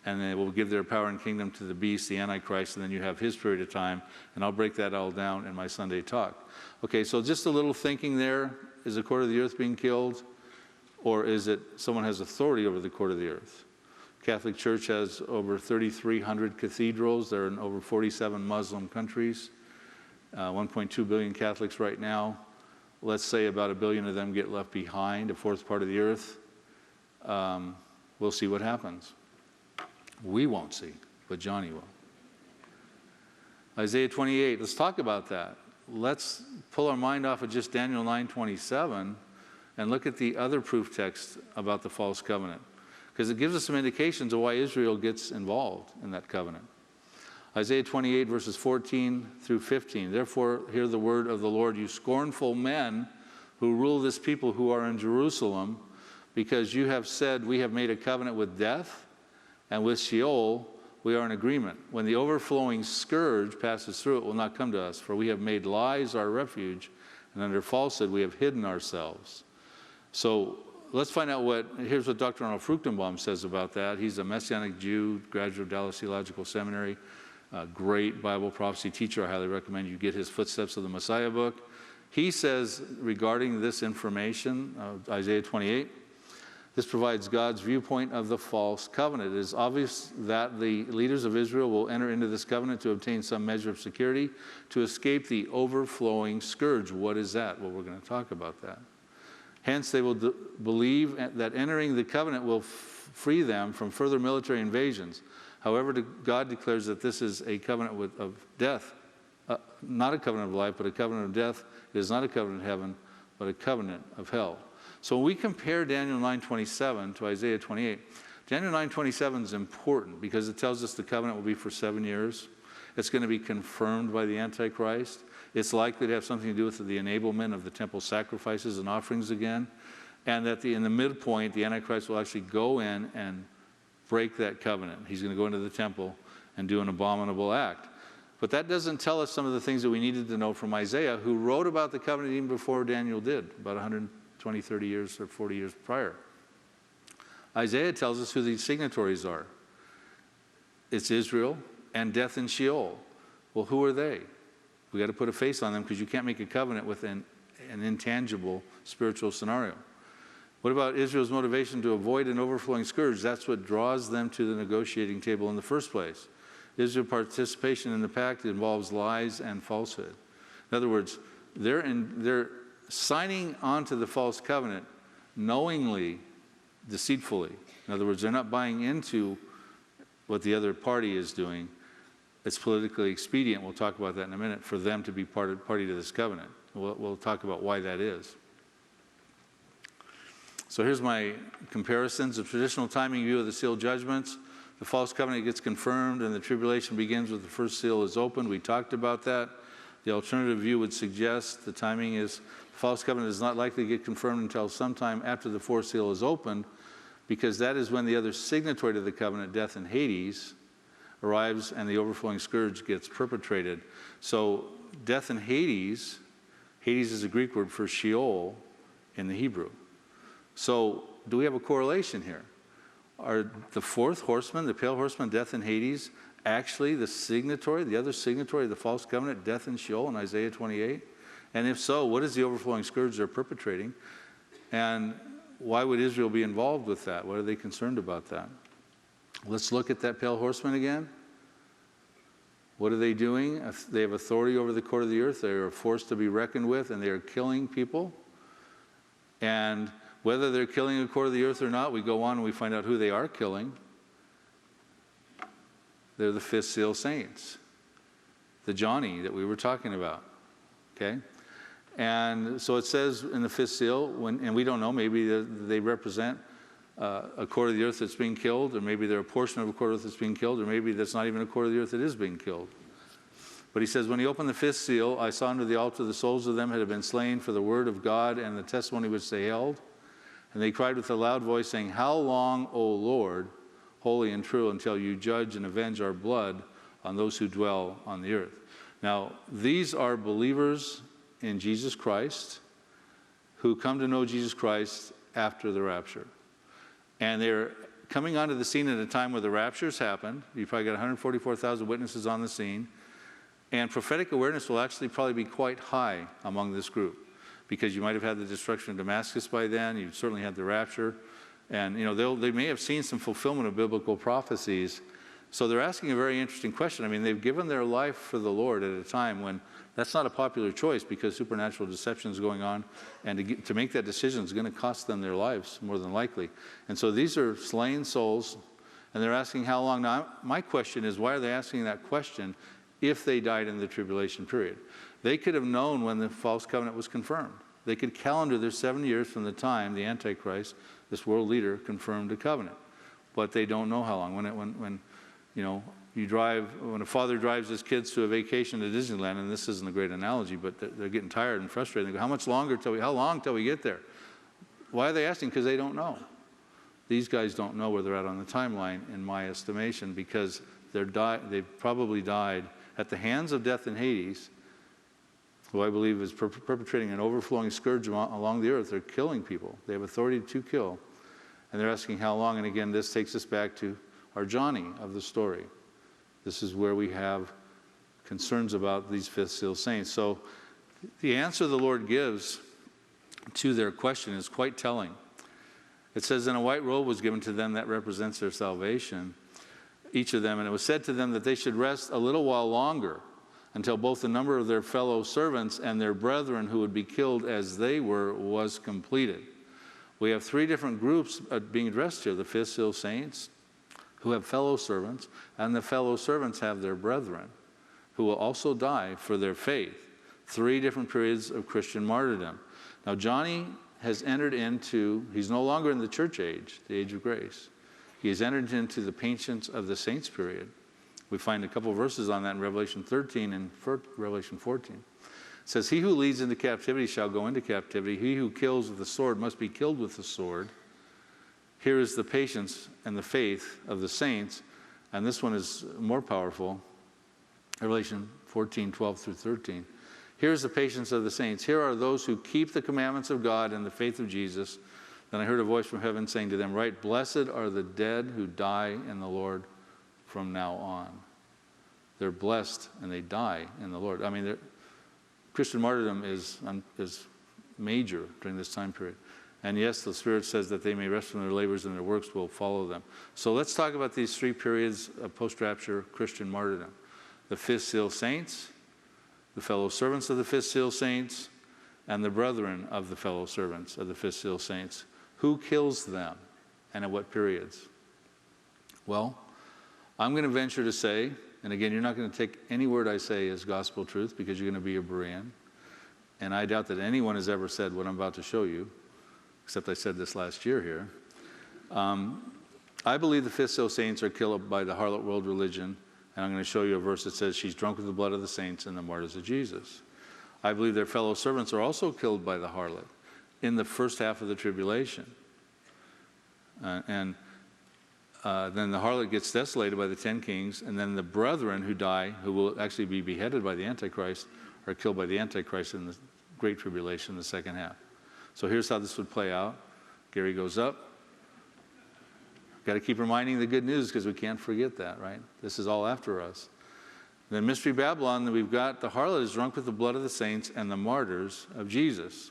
And they will give their power and kingdom to the beast, the Antichrist, and then you have his period of time. And I'll break that all down in my Sunday talk. Okay, so just a little thinking there. Is a quarter of the earth being killed? Or is it someone has authority over the quarter of the earth? Catholic Church has over 3,300 cathedrals. They're in over 47 Muslim countries. 1.2 billion Catholics right now. Let's say about 1 billion of them get left behind, a fourth part of the earth. We'll see what happens. We won't see, but Johnny will. Isaiah 28, let's talk about that. Let's pull our mind off of just Daniel 9:27 and look at the other proof text about the false covenant, because it gives us some indications of why Israel gets involved in that covenant. Isaiah 28, verses 14 through 15. Therefore, hear the word of the Lord, you scornful men who rule this people who are in Jerusalem, because you have said, we have made a covenant with death, and with Sheol we are in agreement. When the overflowing scourge passes through, it will not come to us, for we have made lies our refuge, and under falsehood we have hidden ourselves. So let's find out here's what Dr. Arnold Fruchtenbaum says about that. He's a Messianic Jew, graduate of Dallas Theological Seminary, a great Bible prophecy teacher. I highly recommend you get his Footsteps of the Messiah book. He says regarding this information, Isaiah 28, this provides God's viewpoint of the false covenant. It is obvious that the leaders of Israel will enter into this covenant to obtain some measure of security to escape the overflowing scourge. What is that? Well, we're going to talk about that. Hence, they will believe that entering the covenant will free them from further military invasions. However, God declares that this is a covenant of death, not a covenant of life, but a covenant of death. It is not a covenant of heaven, but a covenant of hell. So when we compare Daniel 9:27 to Isaiah 28, Daniel 9:27 is important because it tells us the covenant will be for 7 years. It's going to be confirmed by the Antichrist. It's likely to have something to do with the enablement of the temple sacrifices and offerings again. And that in the midpoint, the Antichrist will actually go in and break that covenant. He's going to go into the temple and do an abominable act. But that doesn't tell us some of the things that we needed to know from Isaiah, who wrote about the covenant even before Daniel did, about 120, 30 years or 40 years prior. Isaiah tells us who these signatories are. It's Israel and death in Sheol. Well, who are they? We got to put a face on them because you can't make a covenant with an intangible spiritual scenario. What about Israel's motivation to avoid an overflowing scourge? That's what draws them to the negotiating table in the first place. Israel's participation in the pact involves lies and falsehood. In other words, they're signing on to the false covenant knowingly deceitfully. In other words, they're not buying into what the other party is doing. It's politically expedient, we'll talk about that in a minute, for them to be party to this covenant. We'll talk about why that is. So here's my comparisons. The traditional timing view of the seal judgments. The false covenant gets confirmed and the tribulation begins with the first seal is opened. We talked about that. The alternative view would suggest the timing is the false covenant is not likely to get confirmed until sometime after the fourth seal is opened, because that is when the other signatory to the covenant, death and Hades, arrives and the overflowing scourge gets perpetrated. So death and Hades is a Greek word for Sheol in the Hebrew. So do we have a correlation here? Are the fourth horseman, the pale horseman, death and Hades, actually the signatory, the other signatory of the false covenant, death and Sheol in Isaiah 28? And if so, what is the overflowing scourge they're perpetrating? And why would Israel be involved with that? What are they concerned about that? Let's look at that pale horseman again. What are they doing? They have authority over the court of the earth. They are a force to be reckoned with, and they are killing people. And whether they're killing a court of the earth or not, we go on and we find out who they are killing. They're the fifth seal saints, the Johnny that we were talking about. Okay? And so it says in the fifth seal, and we don't know, maybe they represent a court of the earth that's being killed, or maybe they're a portion of a court of the earth that's being killed, or maybe that's not even a court of the earth that is being killed. But he says, when he opened the fifth seal, I saw under the altar the souls of them that had been slain for the word of God and the testimony which they held. And they cried with a loud voice, saying, How long, O Lord, holy and true, until you judge and avenge our blood on those who dwell on the earth? Now, these are believers in Jesus Christ who come to know Jesus Christ after the rapture. And they're coming onto the scene at a time where the rapture's happened. You've probably got 144,000 witnesses on the scene. And prophetic awareness will actually probably be quite high among this group, because you might have had the destruction of Damascus by then. You've certainly had the rapture. And they may have seen some fulfillment of biblical prophecies. So they're asking a very interesting question. I mean, they've given their life for the Lord at a time when that's not a popular choice, because supernatural deception is going on, and to make that decision is going to cost them their lives, more than likely. And so these are slain souls, and they're asking how long. Now, my question is, why are they asking that question if they died in the tribulation period? They could have known when the false covenant was confirmed. They could calendar their 7 years from the time the Antichrist, this world leader, confirmed a covenant. But they don't know how long. When a father drives his kids to a vacation to Disneyland, and this isn't a great analogy, but they're getting tired and frustrated. They go, how long till we get there? Why are they asking? Because they don't know. These guys don't know where they're at on the timeline, in my estimation, because they've probably died at the hands of death and Hades, who I believe is perpetrating an overflowing scourge along the earth. They're killing people. They have authority to kill. And they're asking how long. And again, this takes us back to our Johnny of the story. This is where we have concerns about these fifth seal saints. So the answer the Lord gives to their question is quite telling. It says, and a white robe was given to them that represents their salvation, each of them. And it was said to them that they should rest a little while longer, until both the number of their fellow servants and their brethren who would be killed as they were was completed. We have three different groups being addressed here. The fifth seal saints, who have fellow servants, and the fellow servants have their brethren, who will also die for their faith. Three different periods of Christian martyrdom. Now, Johnny has entered into, he's no longer in the church age, the age of grace. He has entered into the patience of the saints period. We find a couple of verses on that in Revelation 13 and Revelation 14. It says, he who leads into captivity shall go into captivity. He who kills with the sword must be killed with the sword. Here is the patience and the faith of the saints. And this one is more powerful. Revelation 14, 12 through 13. Here's the patience of the saints. Here are those who keep the commandments of God and the faith of Jesus. Then I heard a voice from heaven saying to them, Right, blessed are the dead who die in the Lord from now on. They're blessed and they die in the Lord. I mean, Christian martyrdom is major during this time period. And yes, the Spirit says that they may rest from their labors and their works will follow them. So let's talk about these three periods of post-rapture Christian martyrdom. The fifth seal saints, the fellow servants of the fifth seal saints, and the brethren of the fellow servants of the fifth seal saints. Who kills them? and at what periods? Well, I'm going to venture to say, and again, you're not going to take any word I say as gospel truth because you're going to be a Berean. And I doubt that anyone has ever said what I'm about to show you, except I said this last year here. I believe the fifth seal saints are killed by the harlot world religion, and I'm going to show you a verse that says she's drunk with the blood of the saints and the martyrs of Jesus. I believe their fellow servants are also killed by the harlot in the first half of the tribulation. Then the harlot gets desolated by the 10 kings, and then the brethren who die, who will actually be beheaded by the Antichrist, are killed by the Antichrist in the Great Tribulation, the second half. So here's how this would play out. Gary goes up. Got to keep reminding the good news because we can't forget that, right? This is all after us. Then Mystery Babylon, we've got the harlot is drunk with the blood of the saints and the martyrs of Jesus.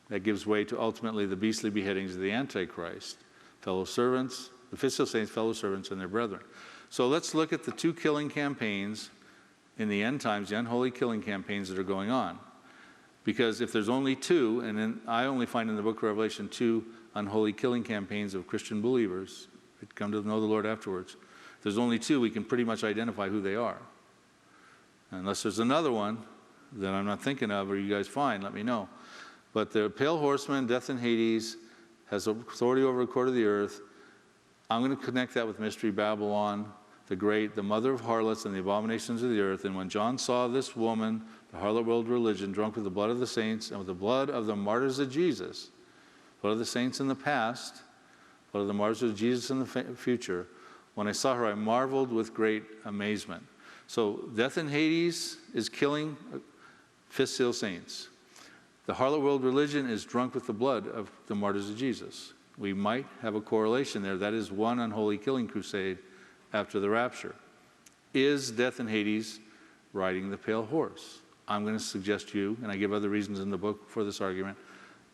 That gives way to ultimately the beastly beheadings of the Antichrist. Fellow servants, the fifth seal saints, fellow servants, and their brethren. So let's look at the two killing campaigns in the end times, the unholy killing campaigns that are going on. Because if there's only two, and then I only find in the book of Revelation 2 unholy killing campaigns of Christian believers that come to know the Lord afterwards. If there's only two, we can pretty much identify who they are. Unless there's another one that I'm not thinking of, or you guys find, let me know. But the pale horseman, death and Hades, has authority over a quarter of the earth. I'm going to connect that with Mystery Babylon, the great, the mother of harlots and the abominations of the earth. And when John saw this woman, the harlot world religion, drunk with the blood of the saints and with the blood of the martyrs of Jesus, blood of the saints in the past, blood of the martyrs of Jesus in the future, when I saw her, I marveled with great amazement. So death and Hades is killing fifth seal saints. The harlot world religion is drunk with the blood of the martyrs of Jesus. We might have a correlation there. That is one unholy killing crusade after the rapture. Is death and Hades riding the pale horse? I'm going to suggest to you, and I give other reasons in the book for this argument,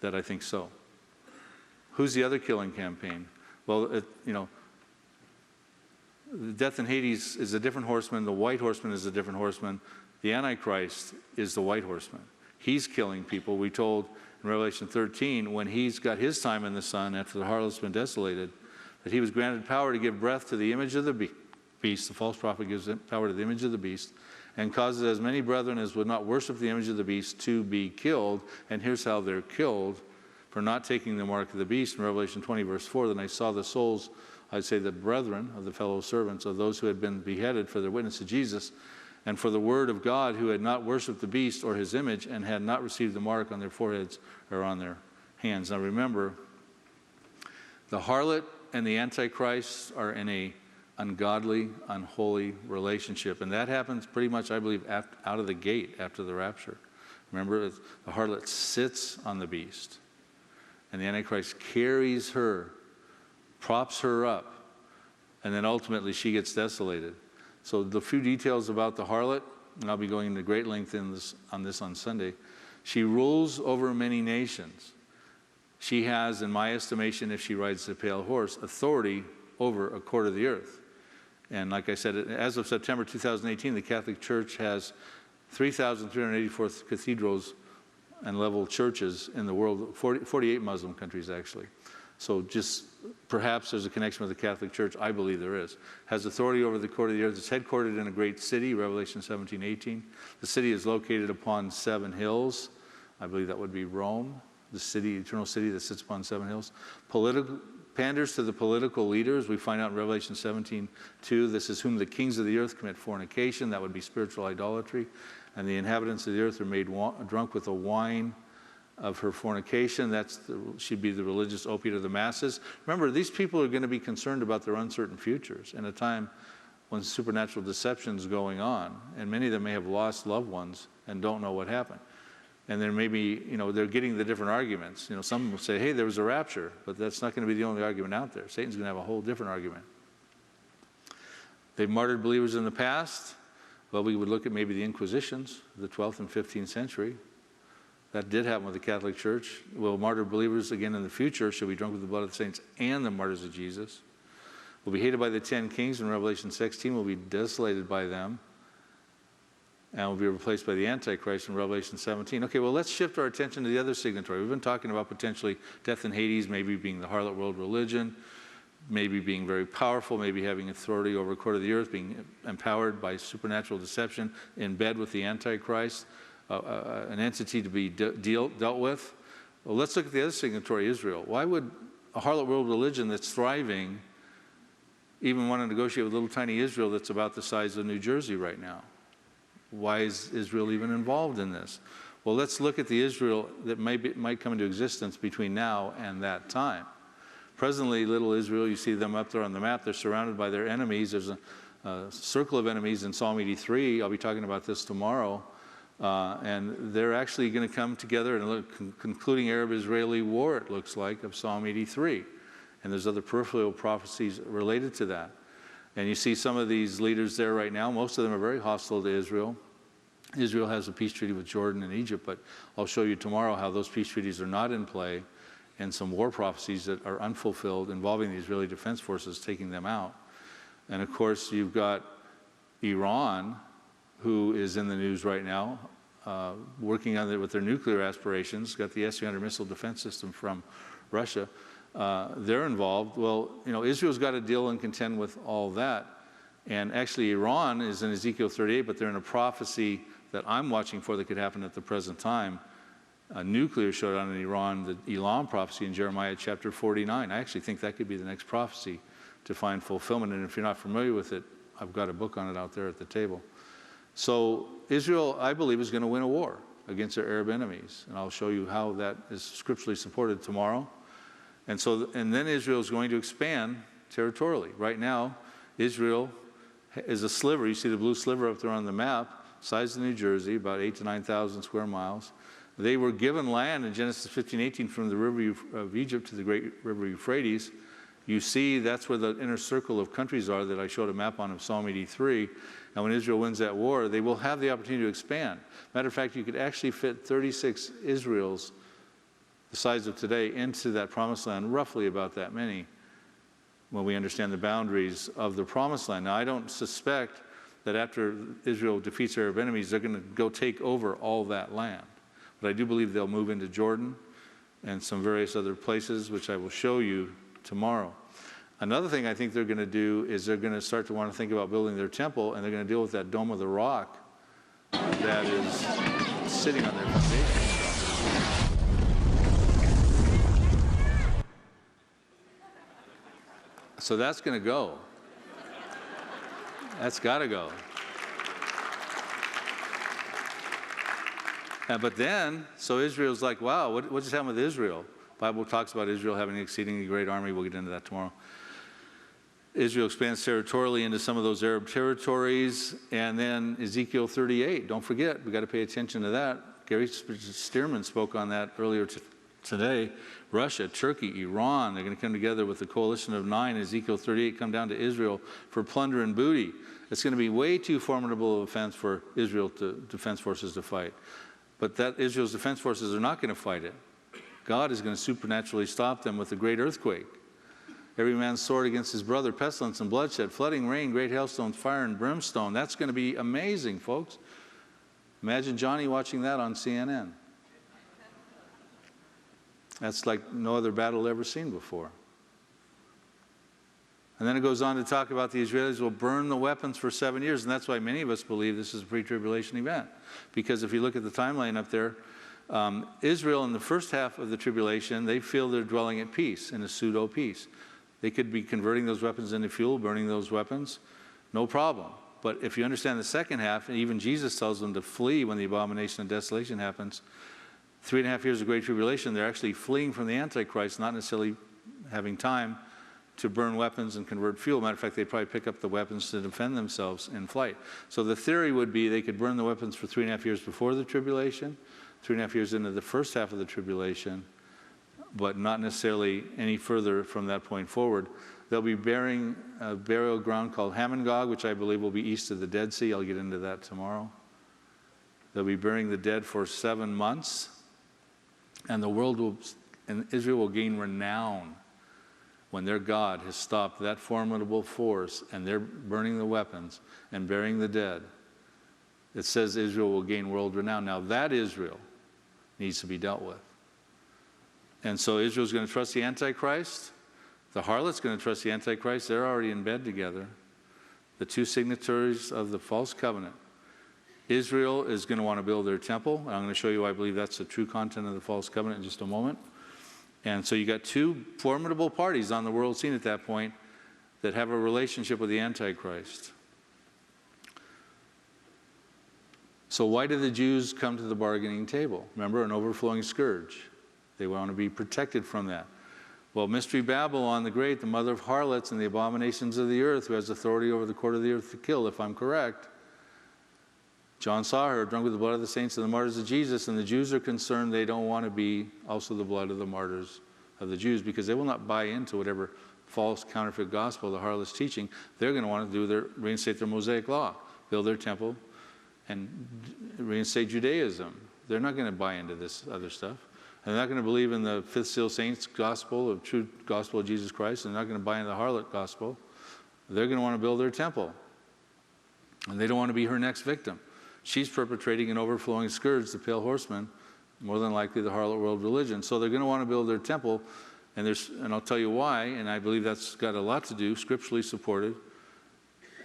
that I think so. Who's the other killing campaign? Well, death and Hades is a different horseman. The white horseman is a different horseman. The Antichrist is the white horseman. He's killing people. We told in Revelation 13, when he's got his time in the sun after the harlot's been desolated, that he was granted power to give breath to the image of the beast. The false prophet gives power to the image of the beast and causes as many brethren as would not worship the image of the beast to be killed. And here's how they're killed: for not taking the mark of the beast. In Revelation 20, verse 4, then I saw the souls, I'd say the brethren of the fellow servants, of those who had been beheaded for their witness to Jesus and for the word of God, who had not worshipped the beast or his image and had not received the mark on their foreheads or on their hands. Now remember, the harlot and the Antichrist are in a ungodly, unholy relationship. And that happens pretty much, I believe, out of the gate after the rapture. Remember, the harlot sits on the beast. And the Antichrist carries her, props her up, and then ultimately she gets desolated. So the few details about the harlot, and I'll be going into great length on this on Sunday, she rules over many nations. She has, in my estimation, if she rides the pale horse, authority over a quarter of the earth. And like I said, as of September 2018, the Catholic Church has 3,384 cathedrals and level churches in the world, 48 Muslim countries actually. So just perhaps there's a connection with the Catholic Church. I believe there is. Has authority over the quarter of the earth. It's headquartered in a great city, Revelation 17:18. The city is located upon 7 hills. I believe that would be Rome, the city, eternal city that sits upon 7 hills. Panders to the political leaders. We find out in Revelation 17:2, this is whom the kings of the earth commit fornication. That would be spiritual idolatry. And the inhabitants of the earth are made drunk with the wine of her fornication. She'd be the religious opiate of the masses. Remember, these people are going to be concerned about their uncertain futures in a time when supernatural deception is going on, and many of them may have lost loved ones and don't know what happened. And there may be, they're getting the different arguments. Some will say, hey, there was a rapture, but that's not going to be the only argument out there. Satan's going to have a whole different argument. They've martyred believers in the past. Well, we would look at maybe the Inquisitions, the 12th and 15th century. That did happen with the Catholic Church. Will martyr believers again in the future should be drunk with the blood of the saints and the martyrs of Jesus. Will be hated by the 10 kings in Revelation 16. Will be desolated by them. and will be replaced by the Antichrist in Revelation 17. Okay, well, let's shift our attention to the other signatory. We've been talking about potentially death in Hades, maybe being the harlot world religion, maybe being very powerful, maybe having authority over a quarter of the earth, being empowered by supernatural deception, in bed with the Antichrist, an entity to be dealt with. Well, let's look at the other signatory, Israel. Why would a harlot world religion that's thriving even want to negotiate with little tiny Israel that's about the size of New Jersey right now? Why is Israel even involved in this? Well, let's look at the Israel that might come into existence between now and that time. Presently, little Israel, you see them up there on the map, they're surrounded by their enemies. There's a circle of enemies in Psalm 83. I'll be talking about this tomorrow. And they're actually going to come together and concluding Arab-Israeli war, it looks like, of Psalm 83. And there's other peripheral prophecies related to that. And you see some of these leaders there right now. Most of them are very hostile to Israel. Israel has a peace treaty with Jordan and Egypt, but I'll show you tomorrow how those peace treaties are not in play, and some war prophecies that are unfulfilled involving the Israeli Defense Forces taking them out. And of course, you've got Iran, who is in the news right now, working on it with their nuclear aspirations, got the S-300 missile defense system from Russia. They're involved. Well, you know, Israel's got to deal and contend with all that. And actually, Iran is in Ezekiel 38, but they're in a prophecy that I'm watching for that could happen at the present time. A nuclear showdown in Iran, the Elam prophecy in Jeremiah chapter 49. I actually think that could be the next prophecy to find fulfillment. And if you're not familiar with it, I've got a book on it out there at the table. So Israel, I believe, is going to win a war against their Arab enemies. And I'll show you how that is scripturally supported tomorrow. And then Israel is going to expand territorially. Right now, Israel is a sliver. You see the blue sliver up there on the map, size of New Jersey, about 8,000 to 9,000 square miles. They were given land in Genesis 15:18 from the river of Egypt to the great river Euphrates. You see that's where the inner circle of countries are that I showed a map on of Psalm 83. And when Israel wins that war, they will have the opportunity to expand. Matter of fact, you could actually fit 36 Israels, the size of today, into that promised land, roughly about that many, when we understand the boundaries of the promised land. Now, I don't suspect that after Israel defeats Arab enemies, they're going to go take over all that land. But I do believe they'll move into Jordan and some various other places, which I will show you tomorrow. Another thing I think they're going to do is they're going to start to want to think about building their temple, and they're going to deal with that Dome of the Rock that is sitting on their foundation. So that's going to go. That's got to go. But then, so Israel's like, wow, what just happened with Israel? The Bible talks about Israel having an exceedingly great army. We'll get into that tomorrow. Israel expands territorially into some of those Arab territories. And then Ezekiel 38, don't forget, we've got to pay attention to that. Gary Stearman spoke on that earlier today. Russia, Turkey, Iran, they're going to come together with the coalition of 9. Ezekiel 38 come down to Israel for plunder and booty. It's going to be way too formidable of a offense for Israel defense forces to fight. But that Israel's defense forces are not going to fight it. God is going to supernaturally stop them with a great earthquake. Every man's sword against his brother, pestilence and bloodshed, flooding rain, great hailstones, fire and brimstone. That's going to be amazing, folks. Imagine Johnny watching that on CNN. That's like no other battle ever seen before. And then it goes on to talk about the Israelis will burn the weapons for 7 years, and that's why many of us believe this is a pre-tribulation event. Because if you look at the timeline up there, Israel in the first half of the tribulation, they feel they're dwelling at peace, in a pseudo-peace. They could be converting those weapons into fuel, burning those weapons, no problem. But if you understand the second half, and even Jesus tells them to flee when the abomination of desolation happens, 3.5 years of great tribulation, they're actually fleeing from the Antichrist, not necessarily having time to burn weapons and convert fuel. Matter of fact, they'd probably pick up the weapons to defend themselves in flight. So the theory would be they could burn the weapons for 3.5 years before the tribulation, 3.5 years into the first half of the tribulation, but not necessarily any further from that point forward. They'll be burying a burial ground called Hamon-Gog, which I believe will be east of the Dead Sea. I'll get into that tomorrow. They'll be burying the dead for 7 months, and the world will, and Israel will gain renown when their God has stopped that formidable force and they're burning the weapons and burying the dead. It says Israel will gain world renown. Now that Israel needs to be dealt with. And so Israel's going to trust the Antichrist. The harlot's going to trust the Antichrist. They're already in bed together. The two signatories of the false covenant. Israel is going to want to build their temple. And I'm going to show you why I believe that's the true content of the false covenant in just a moment. And so you got two formidable parties on the world scene at that point that have a relationship with the Antichrist. So why did the Jews come to the bargaining table? Remember, an overflowing scourge. They want to be protected from that. Well, Mystery Babylon the Great, the mother of harlots and the abominations of the earth, who has authority over the court of the earth to kill, if I'm correct. John saw her drunk with the blood of the saints and the martyrs of Jesus, and the Jews are concerned they don't want to be also the blood of the martyrs of the Jews, because they will not buy into whatever false counterfeit gospel the harlot's teaching. They're going to want to reinstate their Mosaic law, build their temple, and reinstate Judaism. They're not going to buy into this other stuff. And they're not going to believe in the fifth seal saints gospel, of true gospel of Jesus Christ. And they're not going to buy into the harlot gospel. They're going to want to build their temple. And they don't want to be her next victim. She's perpetrating an overflowing scourge, the pale horseman, more than likely the harlot world religion. So they're going to want to build their temple. And I'll tell you why, and I believe that's got a lot to do, scripturally supported,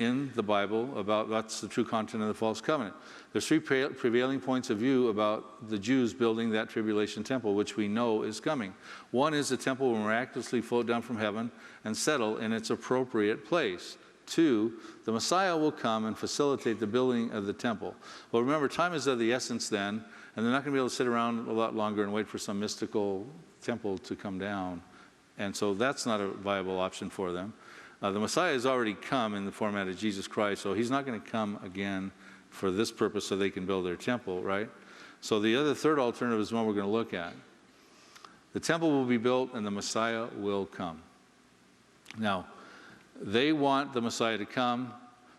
in the Bible about what's the true content of the false covenant. There's three prevailing points of view about the Jews building that tribulation temple, which we know is coming. One is the temple will miraculously float down from heaven and settle in its appropriate place. Two, the Messiah will come and facilitate the building of the temple. Well, remember, time is of the essence then, and they're not going to be able to sit around a lot longer and wait for some mystical temple to come down. And so that's not a viable option for them. The Messiah has already come in the format of Jesus Christ, so he's not going to come again for this purpose so they can build their temple, right? So the third alternative is one we're going to look at. The temple will be built and the Messiah will come. Now, they want the Messiah to come,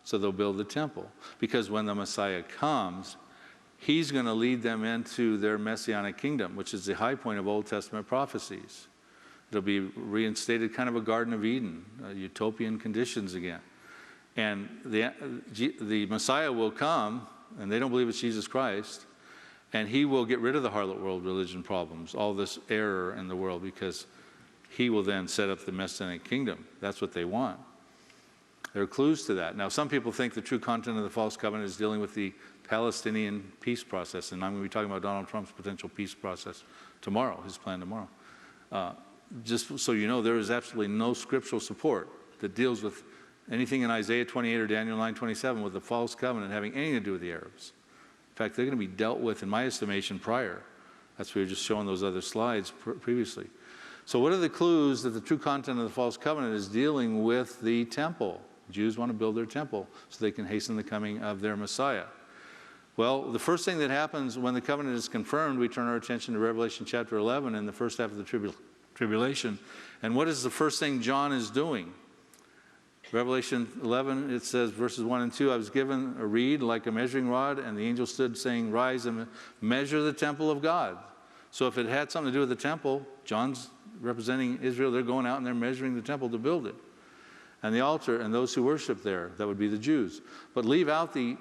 so they'll build the temple. Because when the Messiah comes, he's going to lead them into their messianic kingdom, which is the high point of Old Testament prophecies. It'll be reinstated, kind of a Garden of Eden, utopian conditions again. And the Messiah will come, and they don't believe it's Jesus Christ, and he will get rid of the harlot world religion problems, all this error in the world, because he will then set up the Messianic kingdom. That's what they want. There are clues to that. Now, some people think the true content of the false covenant is dealing with the Palestinian peace process, and I'm going to be talking about Donald Trump's potential peace process tomorrow, his plan tomorrow. Just so you know, there is absolutely no scriptural support that deals with anything in Isaiah 28 or Daniel 9:27 with the false covenant having anything to do with the Arabs. In fact, they're going to be dealt with, in my estimation, prior. That's why we were just showing those other slides previously. So what are the clues that the true content of the false covenant is dealing with the temple? Jews want to build their temple so they can hasten the coming of their Messiah. Well, the first thing that happens when the covenant is confirmed, we turn our attention to Revelation chapter 11 and the first half of the tribulation. And what is the first thing John is doing? Revelation 11, it says, verses 1 and 2, I was given a reed like a measuring rod, and the angel stood saying, rise and measure the temple of God. So if it had something to do with the temple, John's representing Israel, they're going out and they're measuring the temple to build it. And the altar and those who worship there, that would be the Jews. But leave out the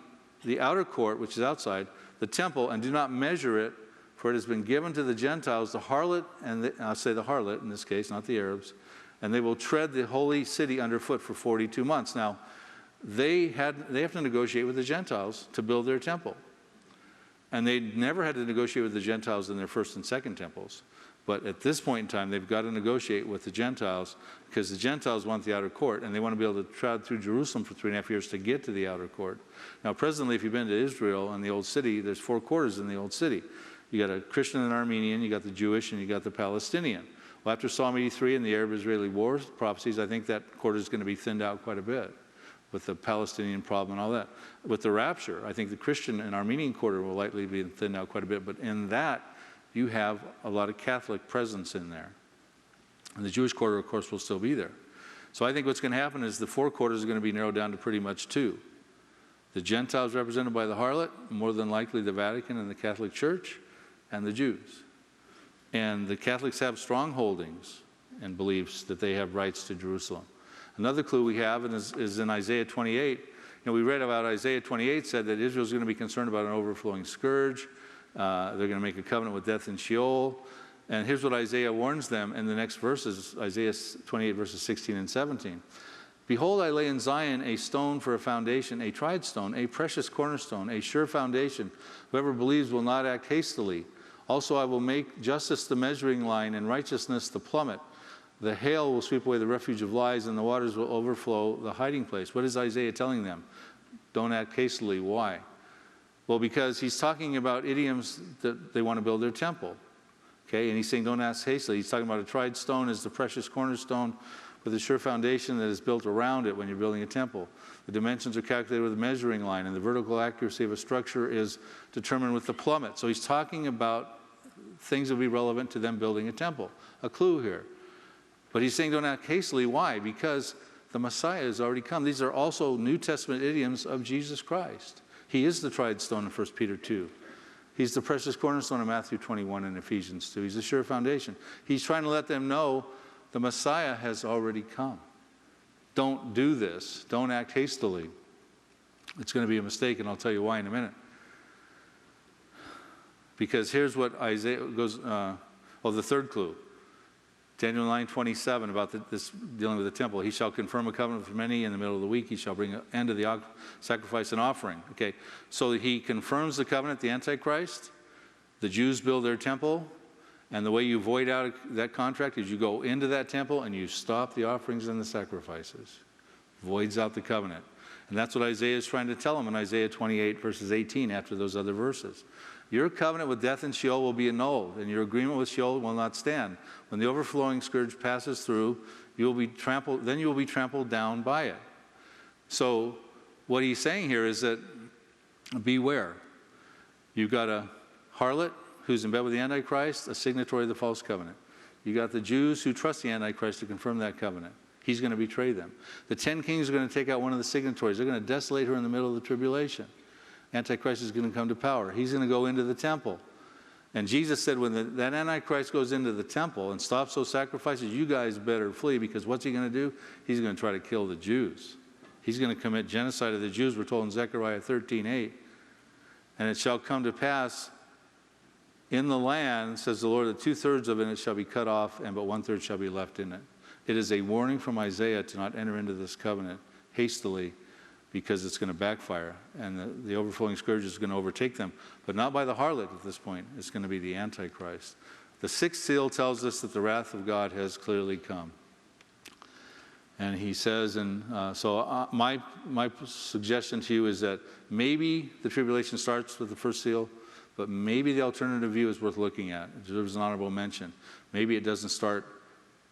outer court, which is outside, the temple, and do not measure it, for it has been given to the Gentiles, the harlot, and I'll say the harlot in this case, not the Arabs, and they will tread the holy city underfoot for 42 months. Now, they have to negotiate with the Gentiles to build their temple. And they never had to negotiate with the Gentiles in their first and second temples. But at this point in time, they've got to negotiate with the Gentiles because the Gentiles want the outer court, and they want to be able to trod through Jerusalem for 3.5 years to get to the outer court. Now, presently, if you've been to Israel and the Old City, there's 4 quarters in the Old City. You got a Christian and Armenian, you got the Jewish, and you got the Palestinian. Well, after Psalm 83 and the Arab-Israeli war prophecies, I think that quarter is going to be thinned out quite a bit with the Palestinian problem and all that. With the rapture, I think the Christian and Armenian quarter will likely be thinned out quite a bit, but in that, you have a lot of Catholic presence in there. And the Jewish quarter, of course, will still be there. So I think what's going to happen is the 4 quarters are going to be narrowed down to pretty much 2. The Gentiles represented by the harlot, more than likely the Vatican and the Catholic Church, and the Jews. And the Catholics have strong holdings and beliefs that they have rights to Jerusalem. Another clue we have is in Isaiah 28. we read about Isaiah 28 said that Israel's going to be concerned about an overflowing scourge. They're going to make a covenant with death and Sheol. And here's what Isaiah warns them in the next verses, Isaiah 28 verses 16 and 17. Behold, I lay in Zion a stone for a foundation, a tried stone, a precious cornerstone, a sure foundation. Whoever believes will not act hastily. Also I will make justice the measuring line and righteousness the plummet. The hail will sweep away the refuge of lies, and the waters will overflow the hiding place. What is Isaiah telling them? Don't act hastily. Why? Well, because he's talking about idioms that they want to build their temple. Okay, and he's saying don't act hastily. He's talking about a tried stone as the precious cornerstone with a sure foundation that is built around it when you're building a temple. The dimensions are calculated with a measuring line, and the vertical accuracy of a structure is determined with the plummet. So he's talking about things that will be relevant to them building a temple. A clue here. But he's saying don't act hastily. Why? Because the Messiah has already come. These are also New Testament idioms of Jesus Christ. He is the tried stone in 1 Peter 2. He's the precious cornerstone in Matthew 21 and Ephesians 2. He's the sure foundation. He's trying to let them know the Messiah has already come. Don't do this. Don't act hastily. It's going to be a mistake, and I'll tell you why in a minute. Because here's what Isaiah goes, the third clue. Daniel 9:27 about this dealing with the temple. He shall confirm a covenant with many in the middle of the week. He shall bring an end to the sacrifice and offering. Okay, so he confirms the covenant, the Antichrist. The Jews build their temple. And the way you void out that contract is you go into that temple and you stop the offerings and the sacrifices. Voids out the covenant. And that's what Isaiah is trying to tell them in Isaiah 28 verses 18 after those other verses. Your covenant with death and Sheol will be annulled, and your agreement with Sheol will not stand. When the overflowing scourge passes through, you will be trampled down by it. So what he's saying here is that beware. You've got a harlot who's in bed with the Antichrist, a signatory of the false covenant. You got the Jews who trust the Antichrist to confirm that covenant. He's going to betray them. The 10 kings are going to take out one of the signatories. They're going to desolate her in the middle of the tribulation. Antichrist is going to come to power. He's going to go into the temple. And Jesus said when that Antichrist goes into the temple and stops those sacrifices, you guys better flee, because what's he going to do? He's going to try to kill the Jews. He's going to commit genocide of the Jews, we're told in Zechariah 13:8. And it shall come to pass in the land, says the Lord, that 2/3 of it shall be cut off, and but 1/3 shall be left in it. It is a warning from Isaiah to not enter into this covenant hastily, because it's going to backfire, and the overflowing scourge is going to overtake them. But not by the harlot at this point. It's going to be the Antichrist. The sixth seal tells us that the wrath of God has clearly come. And he says, my suggestion to you is that maybe the tribulation starts with the first seal, but maybe the alternative view is worth looking at. It deserves an honorable mention. Maybe it doesn't start,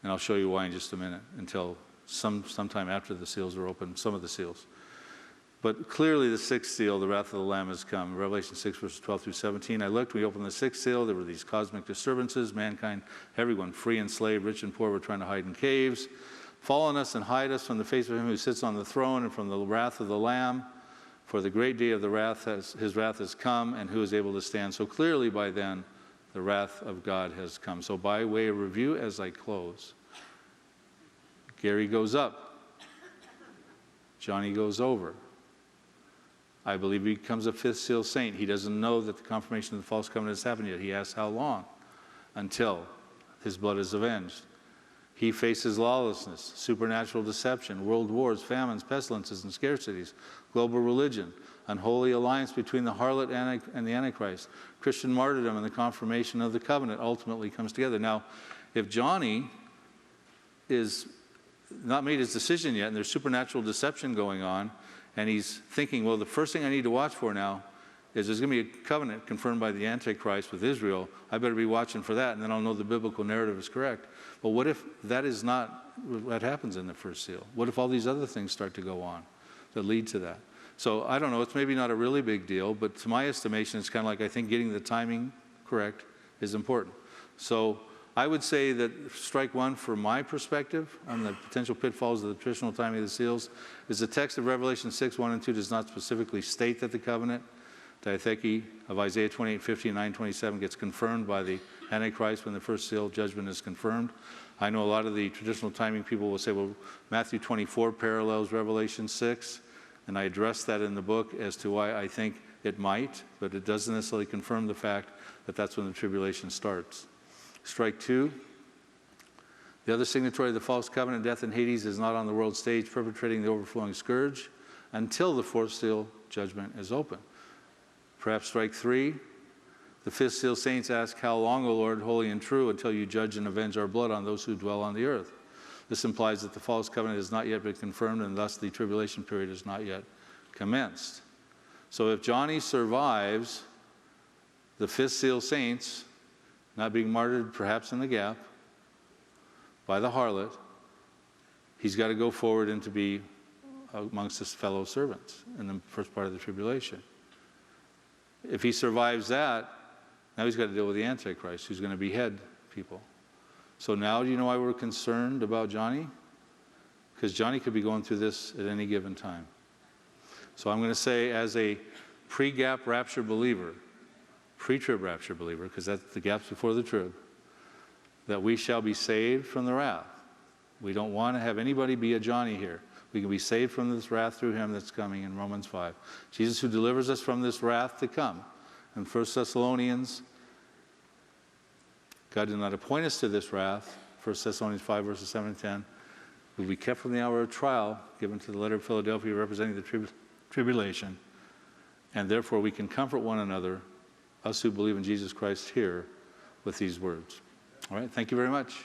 and I'll show you why in just a minute, until sometime after the seals are open, some of the seals. But clearly the sixth seal, the wrath of the Lamb, has come. Revelation 6, verses 12 through 17. I looked, we opened the sixth seal. There were these cosmic disturbances. Mankind, everyone, free and slave, rich and poor, were trying to hide in caves. Fall on us and hide us from the face of him who sits on the throne and from the wrath of the Lamb. For the great day of the wrath, his wrath has come, and who is able to stand? So clearly by then, the wrath of God has come. So by way of review, as I close, Gary goes up. Johnny goes over. I believe he becomes a fifth seal saint. He doesn't know that the confirmation of the false covenant has happened yet. He asks how long? Until his blood is avenged. He faces lawlessness, supernatural deception, world wars, famines, pestilences, and scarcities, global religion, unholy alliance between the harlot and the Antichrist, Christian martyrdom, and the confirmation of the covenant ultimately comes together. Now, if Johnny is not made his decision yet, and there's supernatural deception going on, and he's thinking, well, the first thing I need to watch for now is there's going to be a covenant confirmed by the Antichrist with Israel. I better be watching for that, and then I'll know the biblical narrative is correct. But what if that is not what happens in the first seal? What if all these other things start to go on that lead to that? So I don't know. It's maybe not a really big deal, but to my estimation, it's kind of like I think getting the timing correct is important. So I would say that strike one from my perspective on the potential pitfalls of the traditional timing of the seals is the text of Revelation 6, 1 and 2 does not specifically state that the covenant, diatheke, of Isaiah 28:50 and 9:27 gets confirmed by the Antichrist when the first seal judgment is confirmed. I know a lot of the traditional timing people will say, well, Matthew 24 parallels Revelation 6. And I addressed that in the book as to why I think it might, but it doesn't necessarily confirm the fact that that's when the tribulation starts. Strike 2. The other signatory of the false covenant, death in Hades, is not on the world stage perpetrating the overflowing scourge until the fourth seal judgment is open. Perhaps strike 3. The fifth seal saints ask, how long, O Lord, holy and true, until you judge and avenge our blood on those who dwell on the earth? This implies that the false covenant has not yet been confirmed, and thus the tribulation period has not yet commenced. So if Johnny survives the fifth seal saints, not being martyred perhaps in the gap by the harlot, he's got to go forward and to be amongst his fellow servants in the first part of the tribulation. If he survives that, now he's got to deal with the Antichrist, who's going to behead people. So now do you know why we're concerned about Johnny? Because Johnny could be going through this at any given time. So I'm going to say, as a pre-gap rapture believer, pre-trib rapture believer, because that's the gaps before the trib, that we shall be saved from the wrath. We don't want to have anybody be a Johnny here. We can be saved from this wrath through him that's coming in Romans 5. Jesus, who delivers us from this wrath to come. In 1 Thessalonians, God did not appoint us to this wrath. 1 Thessalonians 5, verses 7 and 10. We'll be kept from the hour of trial given to the letter of Philadelphia representing the tribulation. And therefore we can comfort one another, us who believe in Jesus Christ here, with these words. All right, thank you very much.